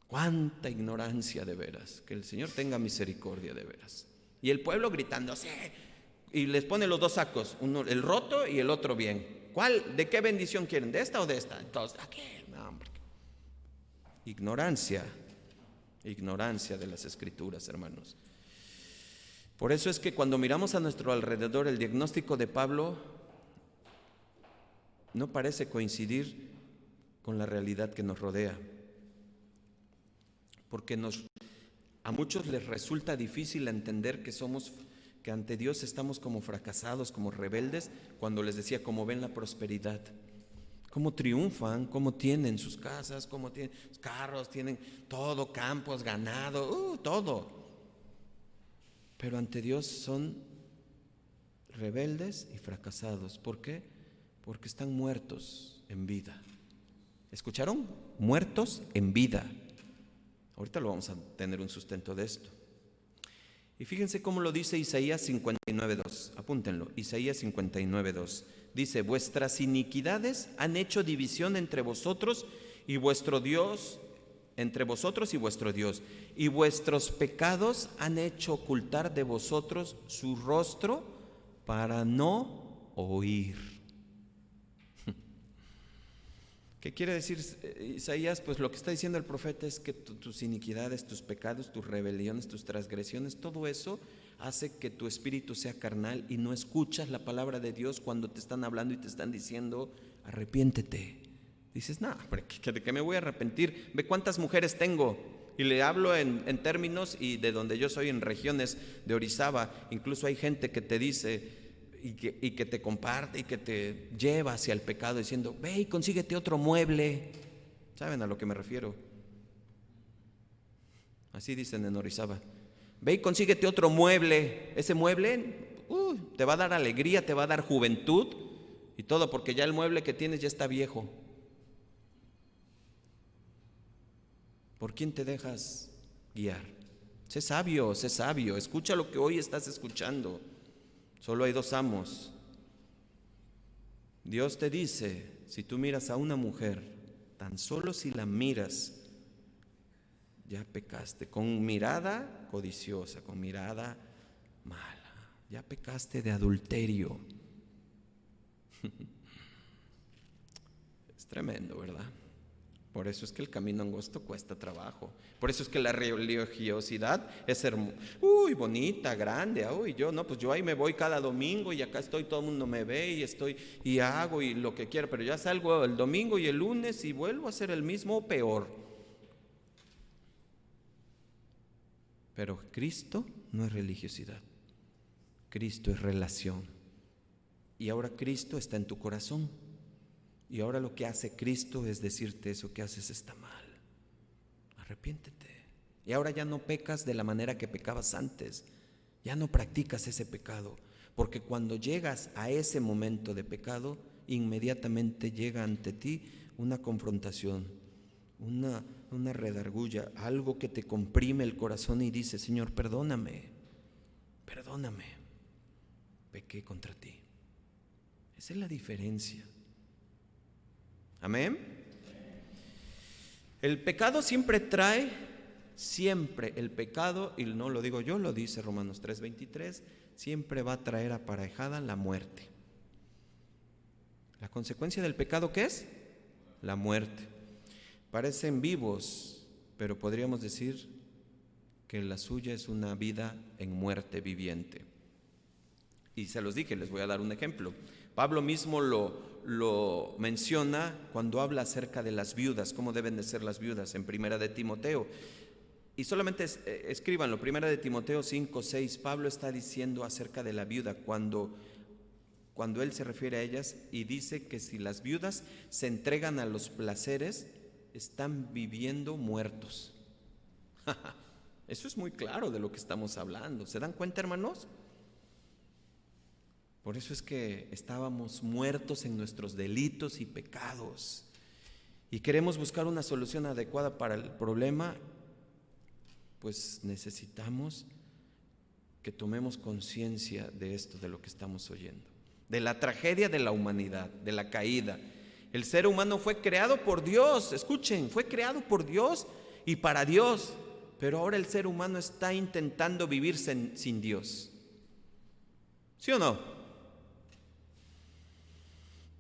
Cuánta ignorancia de veras. Que el Señor tenga misericordia de veras. Y el pueblo gritando, sí, y les pone los dos sacos, uno el roto y el otro bien. ¿Cuál? ¿De qué bendición quieren? ¿De esta o de esta? Entonces, ¿a qué? No, hombre. Ignorancia de las Escrituras, hermanos. Por eso es que cuando miramos a nuestro alrededor, el diagnóstico de Pablo no parece coincidir con la realidad que nos rodea, porque a muchos les resulta difícil entender que ante Dios estamos como fracasados, como rebeldes, cuando les decía cómo ven la prosperidad. Cómo triunfan, cómo tienen sus casas, cómo tienen carros, tienen todo, campos, ganado, todo. Pero ante Dios son rebeldes y fracasados. ¿Por qué? Porque están muertos en vida. ¿Escucharon? Muertos en vida. Ahorita lo vamos a tener un sustento de esto. Y fíjense cómo lo dice Isaías 59:2. Apúntenlo, Isaías 59:2. Dice, vuestras iniquidades han hecho división entre vosotros y vuestro Dios, entre vosotros y vuestro Dios, y vuestros pecados han hecho ocultar de vosotros su rostro para no oír. ¿Qué quiere decir Isaías? Pues lo que está diciendo el profeta es que tus iniquidades, tus pecados, tus rebeliones, tus transgresiones, todo eso hace que tu espíritu sea carnal y no escuchas la palabra de Dios cuando te están hablando y te están diciendo arrepiéntete. Dices, no, ¿de qué me voy a arrepentir? Ve cuántas mujeres tengo. Y le hablo en términos, y de donde yo soy, en regiones de Orizaba, incluso hay gente que te dice y que te comparte y que te lleva hacia el pecado diciendo, ve y consíguete otro mueble. ¿Saben a lo que me refiero? Así dicen en Orizaba. Ve y consíguete otro mueble. Ese mueble te va a dar alegría, te va a dar juventud y todo, porque ya el mueble que tienes ya está viejo. ¿Por quién te dejas guiar? Sé sabio, escucha lo que hoy estás escuchando. Solo hay dos amos. Dios te dice, si tú miras a una mujer, tan solo si la miras, ya pecaste, con mirada codiciosa, con mirada mala, ya pecaste de adulterio. Es tremendo, ¿verdad? Por eso es que el camino angosto cuesta trabajo. Por eso es que la religiosidad es bonita, grande. Yo ahí me voy cada domingo y acá estoy, todo el mundo me ve y hago y lo que quiero, pero ya salgo el domingo y el lunes y vuelvo a ser el mismo o peor. Pero Cristo no es religiosidad. Cristo es relación. Y ahora Cristo está en tu corazón. Y ahora lo que hace Cristo es decirte, eso que haces está mal. Arrepiéntete. Y ahora ya no pecas de la manera que pecabas antes. Ya no practicas ese pecado. Porque cuando llegas a ese momento de pecado, inmediatamente llega ante ti una confrontación, una redargulla, algo que te comprime el corazón y dice, Señor, perdóname, pequé contra ti. Esa es la diferencia. Amén. El pecado siempre el pecado, y no lo digo yo, lo dice Romanos 3:23, siempre va a traer aparejada la muerte. ¿La consecuencia del pecado qué es? La muerte. Parecen vivos, pero podríamos decir que la suya es una vida en muerte viviente. Y se los dije, les voy a dar un ejemplo. Pablo mismo lo menciona cuando habla acerca de las viudas, cómo deben de ser las viudas en Primera de Timoteo. Y solamente escríbanlo, Primera de Timoteo 5:6, Pablo está diciendo acerca de la viuda cuando él se refiere a ellas y dice que si las viudas se entregan a los placeres, están viviendo muertos. Eso es muy claro de lo que estamos hablando. ¿Se dan cuenta, hermanos? Por eso es que estábamos muertos en nuestros delitos y pecados y queremos buscar una solución adecuada para el problema, pues necesitamos que tomemos conciencia de esto, de lo que estamos oyendo, de la tragedia de la humanidad, de la caída. El ser humano fue creado por Dios, escuchen, fue creado por Dios y para Dios, pero ahora el ser humano está intentando vivir sin Dios. ¿Sí o no?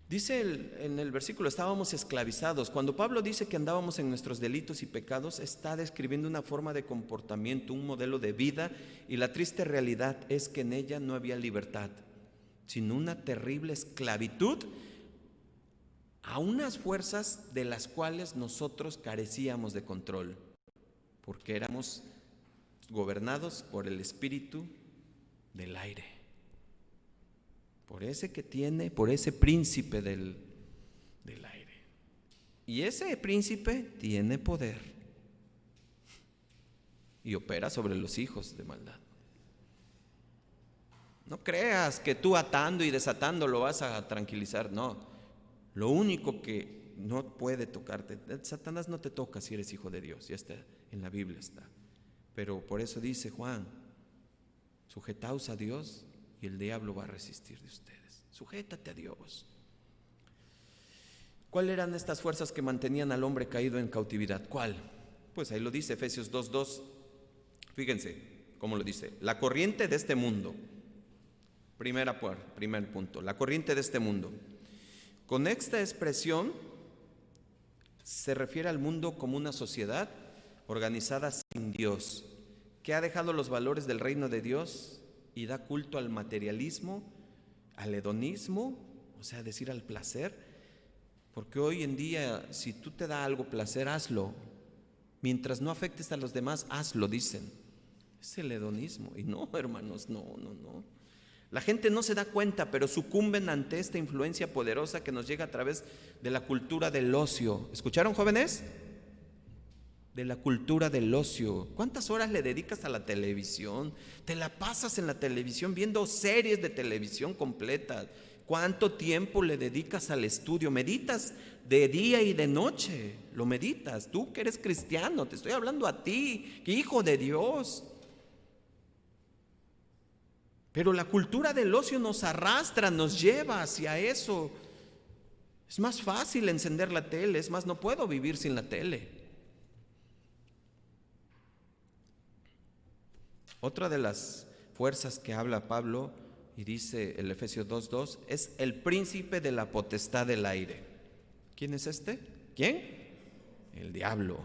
Dice en el versículo, estábamos esclavizados. Cuando Pablo dice que andábamos en nuestros delitos y pecados, está describiendo una forma de comportamiento, un modelo de vida, y la triste realidad es que en ella no había libertad, sino una terrible esclavitud a unas fuerzas de las cuales nosotros carecíamos de control, porque éramos gobernados por el espíritu del aire, por ese príncipe del aire. Y ese príncipe tiene poder y opera sobre los hijos de maldad. No creas que tú atando y desatando lo vas a tranquilizar, no. Lo único que no puede tocarte, Satanás no te toca si eres hijo de Dios, ya está, en la Biblia está. Pero por eso dice Juan, sujetaos a Dios y el diablo va a resistir de ustedes. Sujétate a Dios. ¿Cuáles eran estas fuerzas que mantenían al hombre caído en cautividad? ¿Cuál? Pues ahí lo dice Efesios 2:2. Fíjense cómo lo dice. La corriente de este mundo. Primer punto. La corriente de este mundo. Con esta expresión se refiere al mundo como una sociedad organizada sin Dios, que ha dejado los valores del reino de Dios y da culto al materialismo, al hedonismo, o sea, decir al placer, porque hoy en día si tú te da algo placer, hazlo, mientras no afectes a los demás, hazlo, dicen. Es el hedonismo, y no, hermanos, no. La gente no se da cuenta, pero sucumben ante esta influencia poderosa que nos llega a través de la cultura del ocio. ¿Escucharon, jóvenes? De la cultura del ocio. ¿Cuántas horas le dedicas a la televisión? Te la pasas en la televisión viendo series de televisión completas. ¿Cuánto tiempo le dedicas al estudio? Meditas de día y de noche. Lo meditas. Tú que eres cristiano, te estoy hablando a ti, que hijo de Dios. Pero la cultura del ocio nos arrastra, nos lleva hacia eso. Es más fácil encender la tele, es más, no puedo vivir sin la tele. Otra de las fuerzas que habla Pablo, y dice el Efesios 2:2, es el príncipe de la potestad del aire. ¿Quién es este? ¿Quién? El diablo.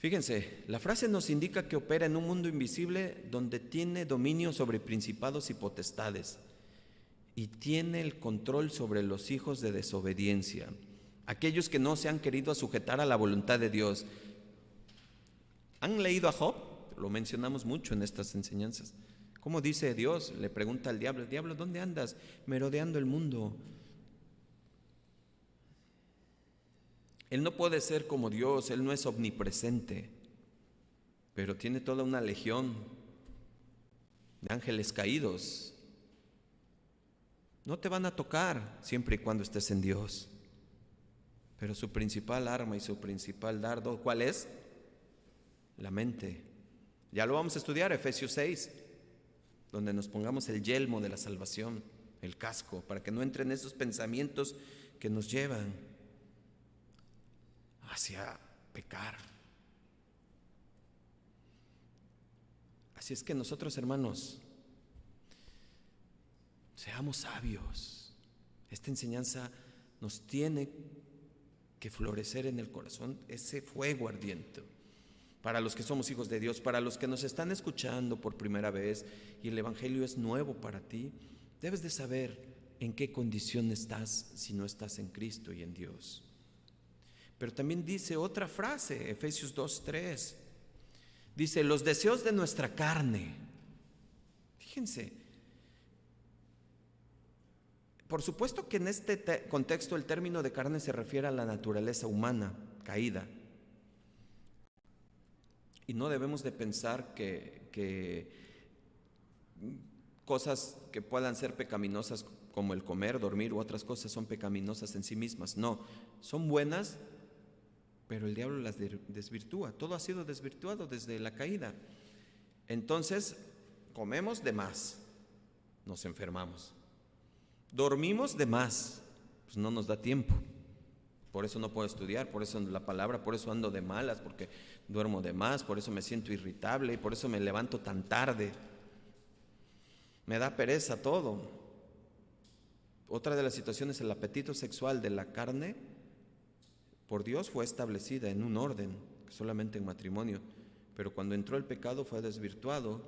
Fíjense, la frase nos indica que opera en un mundo invisible donde tiene dominio sobre principados y potestades y tiene el control sobre los hijos de desobediencia, aquellos que no se han querido sujetar a la voluntad de Dios. ¿Han leído a Job? Lo mencionamos mucho en estas enseñanzas. ¿Cómo dice Dios? Le pregunta al diablo, diablo, ¿dónde andas? Merodeando el mundo. Él no puede ser como Dios, Él no es omnipresente, pero tiene toda una legión de ángeles caídos. No te van a tocar siempre y cuando estés en Dios, pero su principal arma y su principal dardo, ¿cuál es? La mente. Ya lo vamos a estudiar, Efesios 6, donde nos pongamos el yelmo de la salvación, el casco, para que no entren esos pensamientos que nos llevan hacia pecar. Así es que nosotros, hermanos, seamos sabios. Esta enseñanza nos tiene que florecer en el corazón, ese fuego ardiente. Para los que somos hijos de Dios, para los que nos están escuchando por primera vez y el Evangelio es nuevo para ti, debes de saber en qué condición estás si no estás en Cristo y en Dios. Pero también dice otra frase, Efesios 2:3. Dice, los deseos de nuestra carne. Fíjense. Por supuesto que en este contexto el término de carne se refiere a la naturaleza humana, caída. Y no debemos de pensar que cosas que puedan ser pecaminosas como el comer, dormir u otras cosas son pecaminosas en sí mismas. No, son buenas pero el diablo las desvirtúa. Todo ha sido desvirtuado desde la caída. Entonces, comemos de más, nos enfermamos. Dormimos de más, pues no nos da tiempo. Por eso no puedo estudiar, por eso la palabra, por eso ando de malas, porque duermo de más, por eso me siento irritable y por eso me levanto tan tarde. Me da pereza todo. Otra de las situaciones, el apetito sexual de la carne, por Dios fue establecida en un orden, solamente en matrimonio, pero cuando entró el pecado fue desvirtuado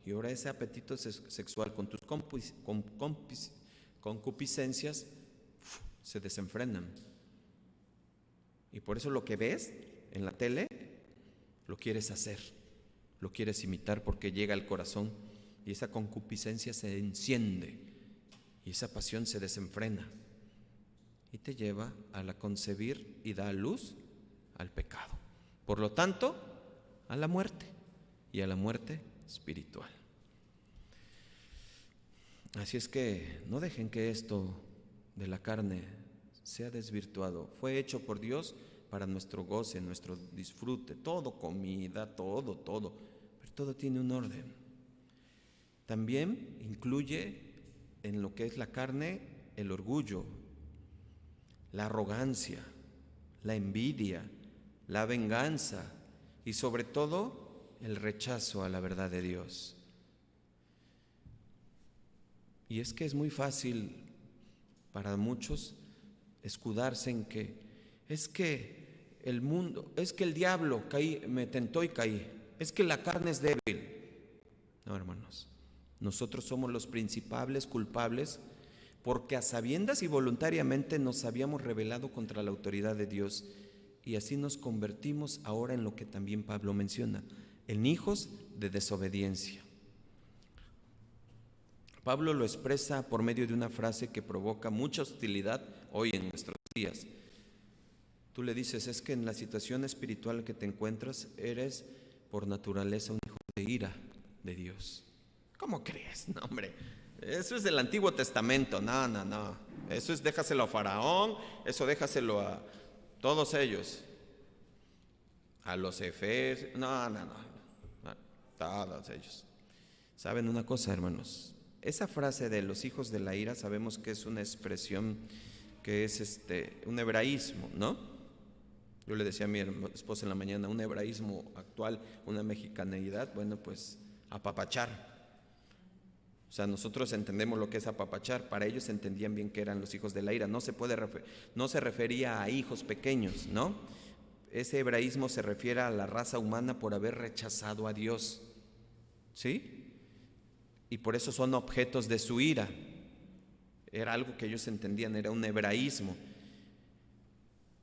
y ahora ese apetito sexual con tus concupiscencias se desenfrenan. Y por eso lo que ves en la tele lo quieres hacer, lo quieres imitar porque llega al corazón y esa concupiscencia se enciende y esa pasión se desenfrena y te lleva a la concebir y da luz al pecado. Por lo tanto, a la muerte y a la muerte espiritual. Así es que no dejen que esto de la carne sea desvirtuado. Fue hecho por Dios para nuestro goce, nuestro disfrute, todo, comida, todo, pero todo tiene un orden. También incluye en lo que es la carne el orgullo, la arrogancia, la envidia, la venganza y sobre todo el rechazo a la verdad de Dios. Y es que es muy fácil para muchos escudarse en que es que el mundo, es que el diablo me tentó y caí, es que la carne es débil. No, hermanos, nosotros somos los principales culpables porque a sabiendas y voluntariamente nos habíamos rebelado contra la autoridad de Dios y así nos convertimos ahora en lo que también Pablo menciona, en hijos de desobediencia. Pablo lo expresa por medio de una frase que provoca mucha hostilidad hoy en nuestros días. Tú le dices, es que en la situación espiritual que te encuentras eres por naturaleza un hijo de ira de Dios. ¿Cómo crees? No, hombre, eso es del Antiguo Testamento. No. Eso es déjaselo a Faraón, eso déjaselo a todos ellos. A los Efesios, no, todos ellos. ¿Saben una cosa, hermanos? Esa frase de los hijos de la ira sabemos que es una expresión que es un hebraísmo, ¿no? Yo le decía a mi esposa en la mañana, un hebraísmo actual, una mexicaneidad, bueno, pues apapachar. O sea, nosotros entendemos lo que es apapachar, para ellos entendían bien que eran los hijos de la ira, no se refería a hijos pequeños, ¿no? Ese hebraísmo se refiere a la raza humana por haber rechazado a Dios, ¿sí? Y por eso son objetos de su ira. Era algo que ellos entendían, era un hebraísmo.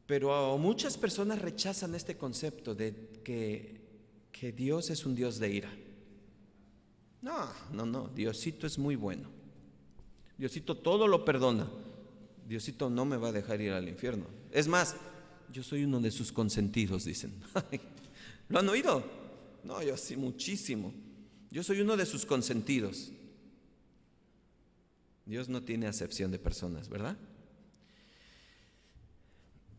Pero muchas personas rechazan este concepto de que Dios es un Dios de ira. No, Diosito es muy bueno. Diosito todo lo perdona. Diosito no me va a dejar ir al infierno. Es más, yo soy uno de sus consentidos, dicen. ¿Lo han oído? No, yo sí, muchísimo. Yo soy uno de sus consentidos. Dios no tiene acepción de personas, ¿verdad?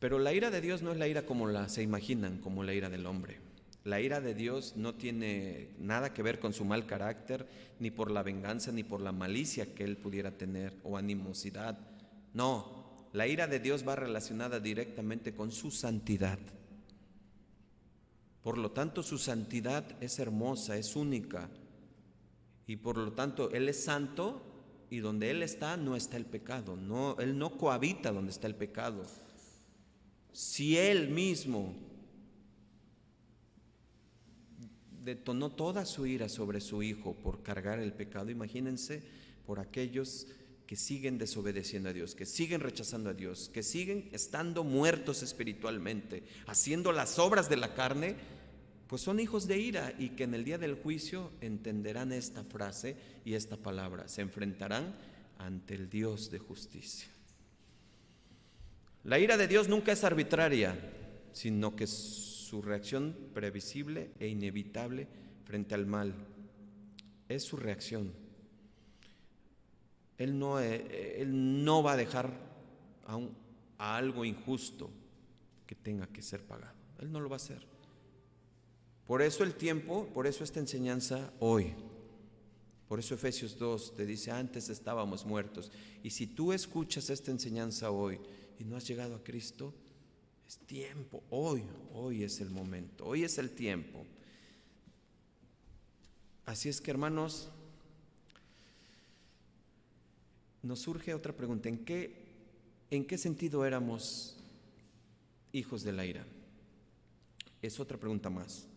Pero la ira de Dios no es la ira como se imaginan, como la ira del hombre. La ira de Dios no tiene nada que ver con su mal carácter, ni por la venganza, ni por la malicia que él pudiera tener, o animosidad. No, la ira de Dios va relacionada directamente con su santidad. Por lo tanto, su santidad es hermosa, es única. Y por lo tanto, Él es santo y donde Él está no está el pecado. No, Él no cohabita donde está el pecado. Si Él mismo detonó toda su ira sobre su Hijo por cargar el pecado, imagínense por aquellos que siguen desobedeciendo a Dios, que siguen rechazando a Dios, que siguen estando muertos espiritualmente, haciendo las obras de la carne, pues son hijos de ira y que en el día del juicio entenderán esta frase y esta palabra, se enfrentarán ante el Dios de justicia. La ira de Dios nunca es arbitraria, sino que es su reacción previsible e inevitable frente al mal. Es su reacción. Él no va a dejar a algo injusto que tenga que ser pagado. Él no lo va a hacer. Por eso el tiempo, por eso esta enseñanza hoy. Por eso Efesios 2 te dice, antes estábamos muertos. Y si tú escuchas esta enseñanza hoy y no has llegado a Cristo, es tiempo, hoy es el momento, hoy es el tiempo. Así es que, hermanos, nos surge otra pregunta. ¿En qué sentido éramos hijos de la ira? Es otra pregunta más.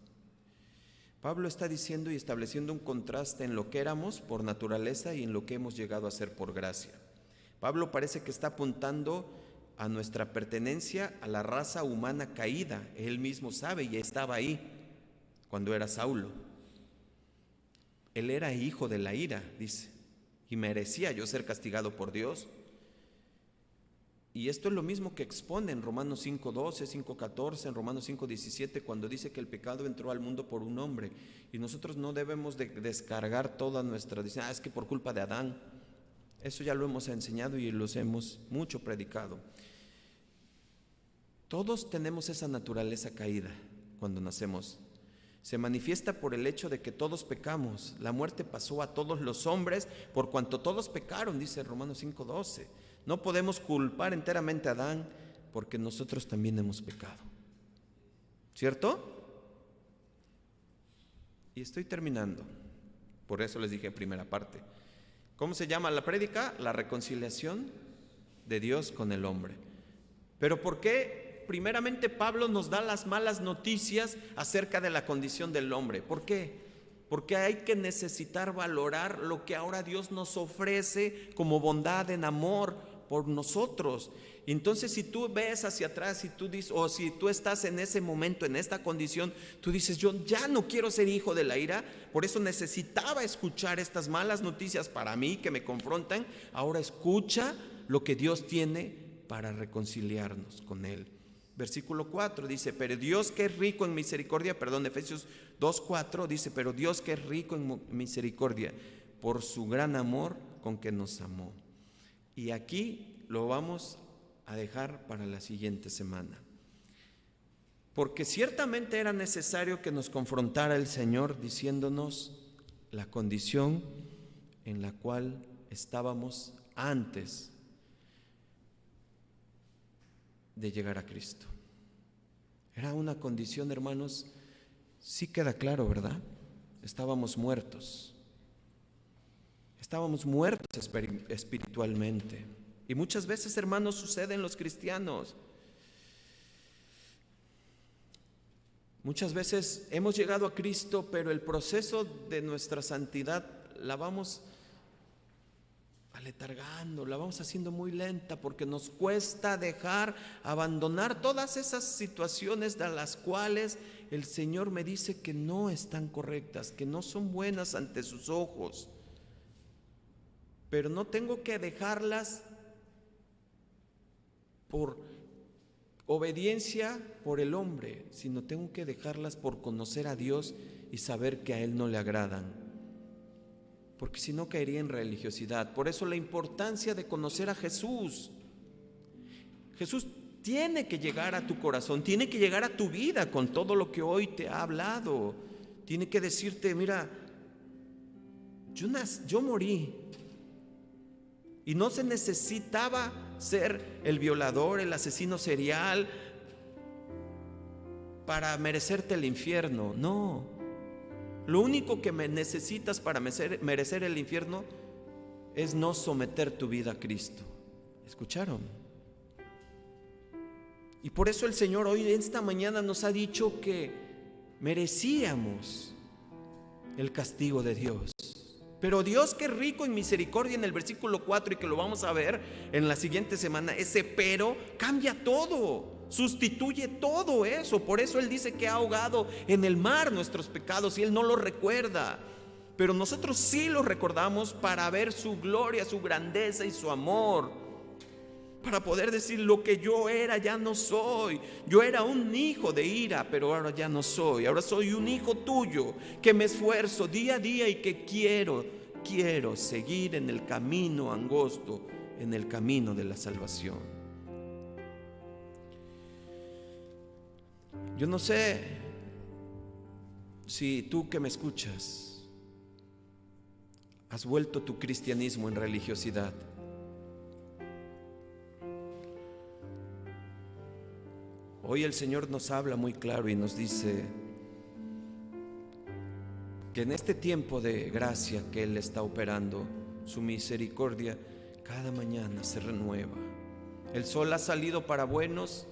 Pablo está diciendo y estableciendo un contraste en lo que éramos por naturaleza y en lo que hemos llegado a ser por gracia. Pablo parece que está apuntando a nuestra pertenencia a la raza humana caída. Él mismo sabe y estaba ahí cuando era Saulo. Él era hijo de la ira, dice, y merecía yo ser castigado por Dios. Y esto es lo mismo que expone en Romanos 5:12, 5:14, en Romanos 5:17, cuando dice que el pecado entró al mundo por un hombre. Y nosotros no debemos de descargar toda nuestra, dicen, es que por culpa de Adán. Eso ya lo hemos enseñado y los hemos mucho predicado. Todos tenemos esa naturaleza caída cuando nacemos. Se manifiesta por el hecho de que todos pecamos. La muerte pasó a todos los hombres por cuanto todos pecaron, dice Romanos 5:12. No podemos culpar enteramente a Adán porque nosotros también hemos pecado. ¿Cierto? Y estoy terminando. Por eso les dije primera parte. ¿Cómo se llama la prédica? La reconciliación de Dios con el hombre. ¿Pero por qué? Primeramente Pablo nos da las malas noticias acerca de la condición del hombre. ¿Por qué? Porque hay que necesitar valorar lo que ahora Dios nos ofrece como bondad en amor por nosotros. Entonces, si tú ves hacia atrás y tú dices, o si tú estás en ese momento, en esta condición, tú dices, yo ya no quiero ser hijo de la ira, por eso necesitaba escuchar estas malas noticias para mí que me confrontan. Ahora escucha lo que Dios tiene para reconciliarnos con Él. Versículo 4 dice, pero Dios que es rico en misericordia, Efesios 2:4 dice, pero Dios que es rico en misericordia, por su gran amor con que nos amó. Y aquí lo vamos a dejar para la siguiente semana. Porque ciertamente era necesario que nos confrontara el Señor diciéndonos la condición en la cual estábamos antes de llegar a Cristo. Era una condición, hermanos, sí queda claro, ¿verdad? Estábamos muertos. Estábamos muertos espiritualmente. Y muchas veces, hermanos, sucede en los cristianos. Muchas veces hemos llegado a Cristo, pero el proceso de nuestra santidad la vamos aletargando, la vamos haciendo muy lenta porque nos cuesta abandonar todas esas situaciones de las cuales el Señor me dice que no están correctas, que no son buenas ante sus ojos. Pero no tengo que dejarlas por obediencia por el hombre, sino tengo que dejarlas por conocer a Dios y saber que a Él no le agradan. Porque si no caería en religiosidad. Por eso la importancia de conocer a Jesús. Jesús tiene que llegar a tu corazón, tiene que llegar a tu vida con todo lo que hoy te ha hablado. Tiene que decirte, mira, yo morí. Y no se necesitaba ser el violador, el asesino serial para merecerte el infierno. No. Lo único que necesitas para merecer el infierno es no someter tu vida a Cristo. ¿Escucharon? Y por eso el Señor hoy, esta mañana, nos ha dicho que merecíamos el castigo de Dios. Pero Dios, que es rico en misericordia, en el versículo 4, y que lo vamos a ver en la siguiente semana, ese pero cambia todo. Sustituye todo eso. Por eso Él dice que ha ahogado en el mar nuestros pecados y Él no los recuerda. Pero nosotros sí los recordamos para ver su gloria, su grandeza y su amor. Para poder decir, lo que yo era ya no soy. Yo era un hijo de ira, pero ahora ya no soy. Ahora soy un hijo tuyo, que me esfuerzo día a día y que quiero seguir en el camino angosto, en el camino de la salvación. Yo no sé si tú que me escuchas has vuelto tu cristianismo en religiosidad. Hoy el Señor nos habla muy claro y nos dice que en este tiempo de gracia que Él está operando, su misericordia cada mañana se renueva. El sol ha salido para buenos,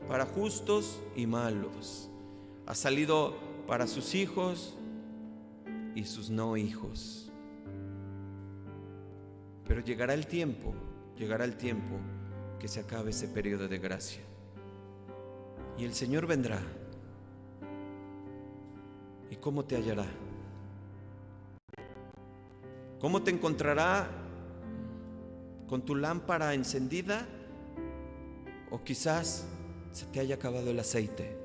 para justos y malos. Ha salido para sus hijos y sus no hijos. Pero llegará el tiempo que se acabe ese periodo de gracia. Y el Señor vendrá. ¿Y cómo te hallará? ¿Cómo te encontrará? ¿Con tu lámpara encendida? ¿O quizás se te haya acabado el aceite?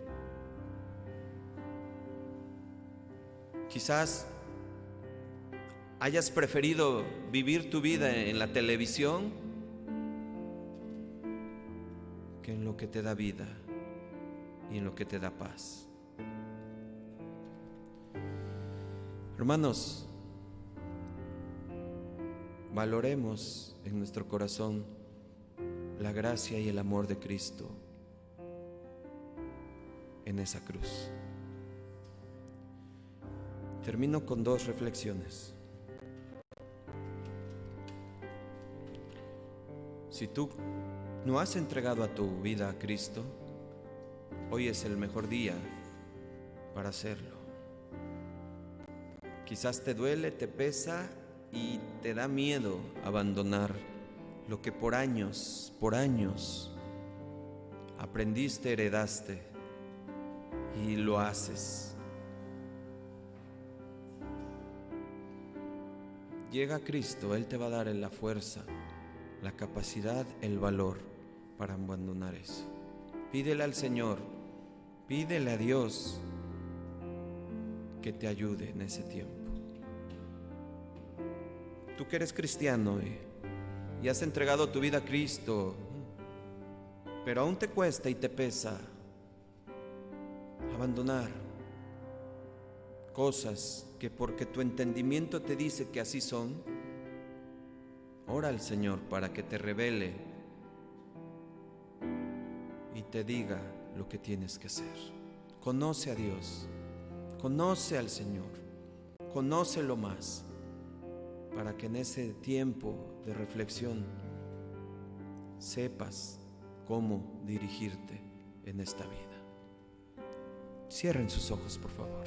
Quizás hayas preferido vivir tu vida en la televisión que en lo que te da vida y en lo que te da paz. Hermanos, valoremos en nuestro corazón la gracia y el amor de Cristo en esa cruz. Termino con 2 reflexiones. Si tú no has entregado a tu vida a Cristo, hoy es el mejor día para hacerlo. Quizás te duele, te pesa y te da miedo abandonar lo que por años aprendiste, heredaste y lo haces. Llega a Cristo, Él te va a dar la fuerza, la capacidad, el valor para abandonar eso. Pídele al Señor, pídele a Dios que te ayude en ese tiempo. Tú que eres cristiano y has entregado tu vida a Cristo, pero aún te cuesta y te pesa abandonar cosas que porque tu entendimiento te dice que así son, ora al Señor para que te revele y te diga lo que tienes que hacer. Conoce a Dios, conoce al Señor, conócelo más, para que en ese tiempo de reflexión sepas cómo dirigirte en esta vida. Cierren sus ojos, por favor.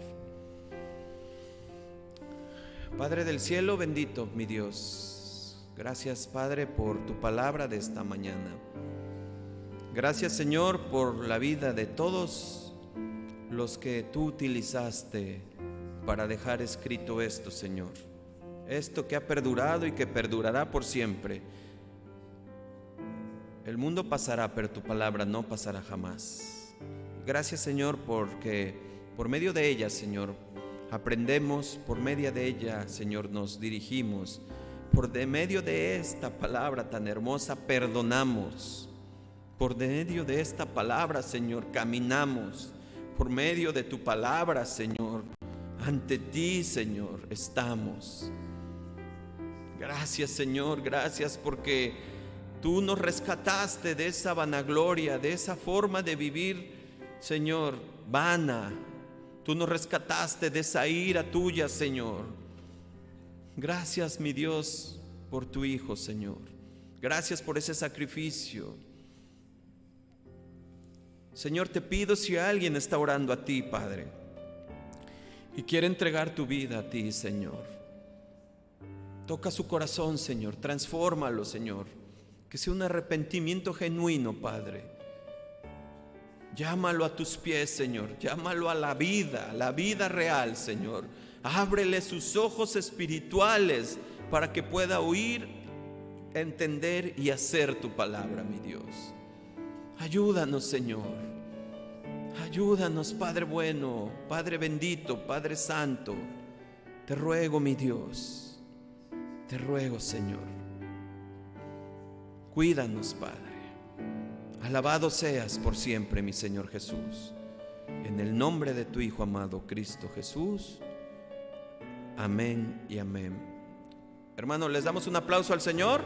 Padre del cielo, bendito mi Dios. Gracias, Padre, por tu palabra de esta mañana. Gracias, Señor, por la vida de todos los que tú utilizaste para dejar escrito esto, Señor. Esto que ha perdurado y que perdurará por siempre. El mundo pasará, pero tu palabra no pasará jamás. Gracias, Señor, porque por medio de ella, Señor, aprendemos, por medio de ella, Señor, nos dirigimos. Por de medio de esta palabra tan hermosa, perdonamos. Por medio de esta palabra, Señor, caminamos. Por medio de tu palabra, Señor, ante ti, Señor, estamos. Gracias, Señor, gracias porque tú nos rescataste de esa vanagloria, de esa forma de vivir, Señor, vana. Tú nos rescataste de esa ira tuya, Señor. Gracias, mi Dios, por tu Hijo, Señor. Gracias por ese sacrificio. Señor, te pido si alguien está orando a ti, Padre, y quiere entregar tu vida a ti, Señor. Toca su corazón, Señor, transfórmalo, Señor. Que sea un arrepentimiento genuino, Padre. Llámalo a tus pies, Señor. Llámalo a la vida real, Señor. Ábrele sus ojos espirituales para que pueda oír, entender y hacer tu palabra, mi Dios. Ayúdanos, Señor. Ayúdanos, Padre bueno, Padre bendito, Padre santo. Te ruego, mi Dios. Te ruego, Señor. Cuídanos, Padre. Alabado seas por siempre, mi Señor Jesús. En el nombre de tu Hijo amado, Cristo Jesús. Amén y amén. Hermanos, ¿les damos un aplauso al Señor?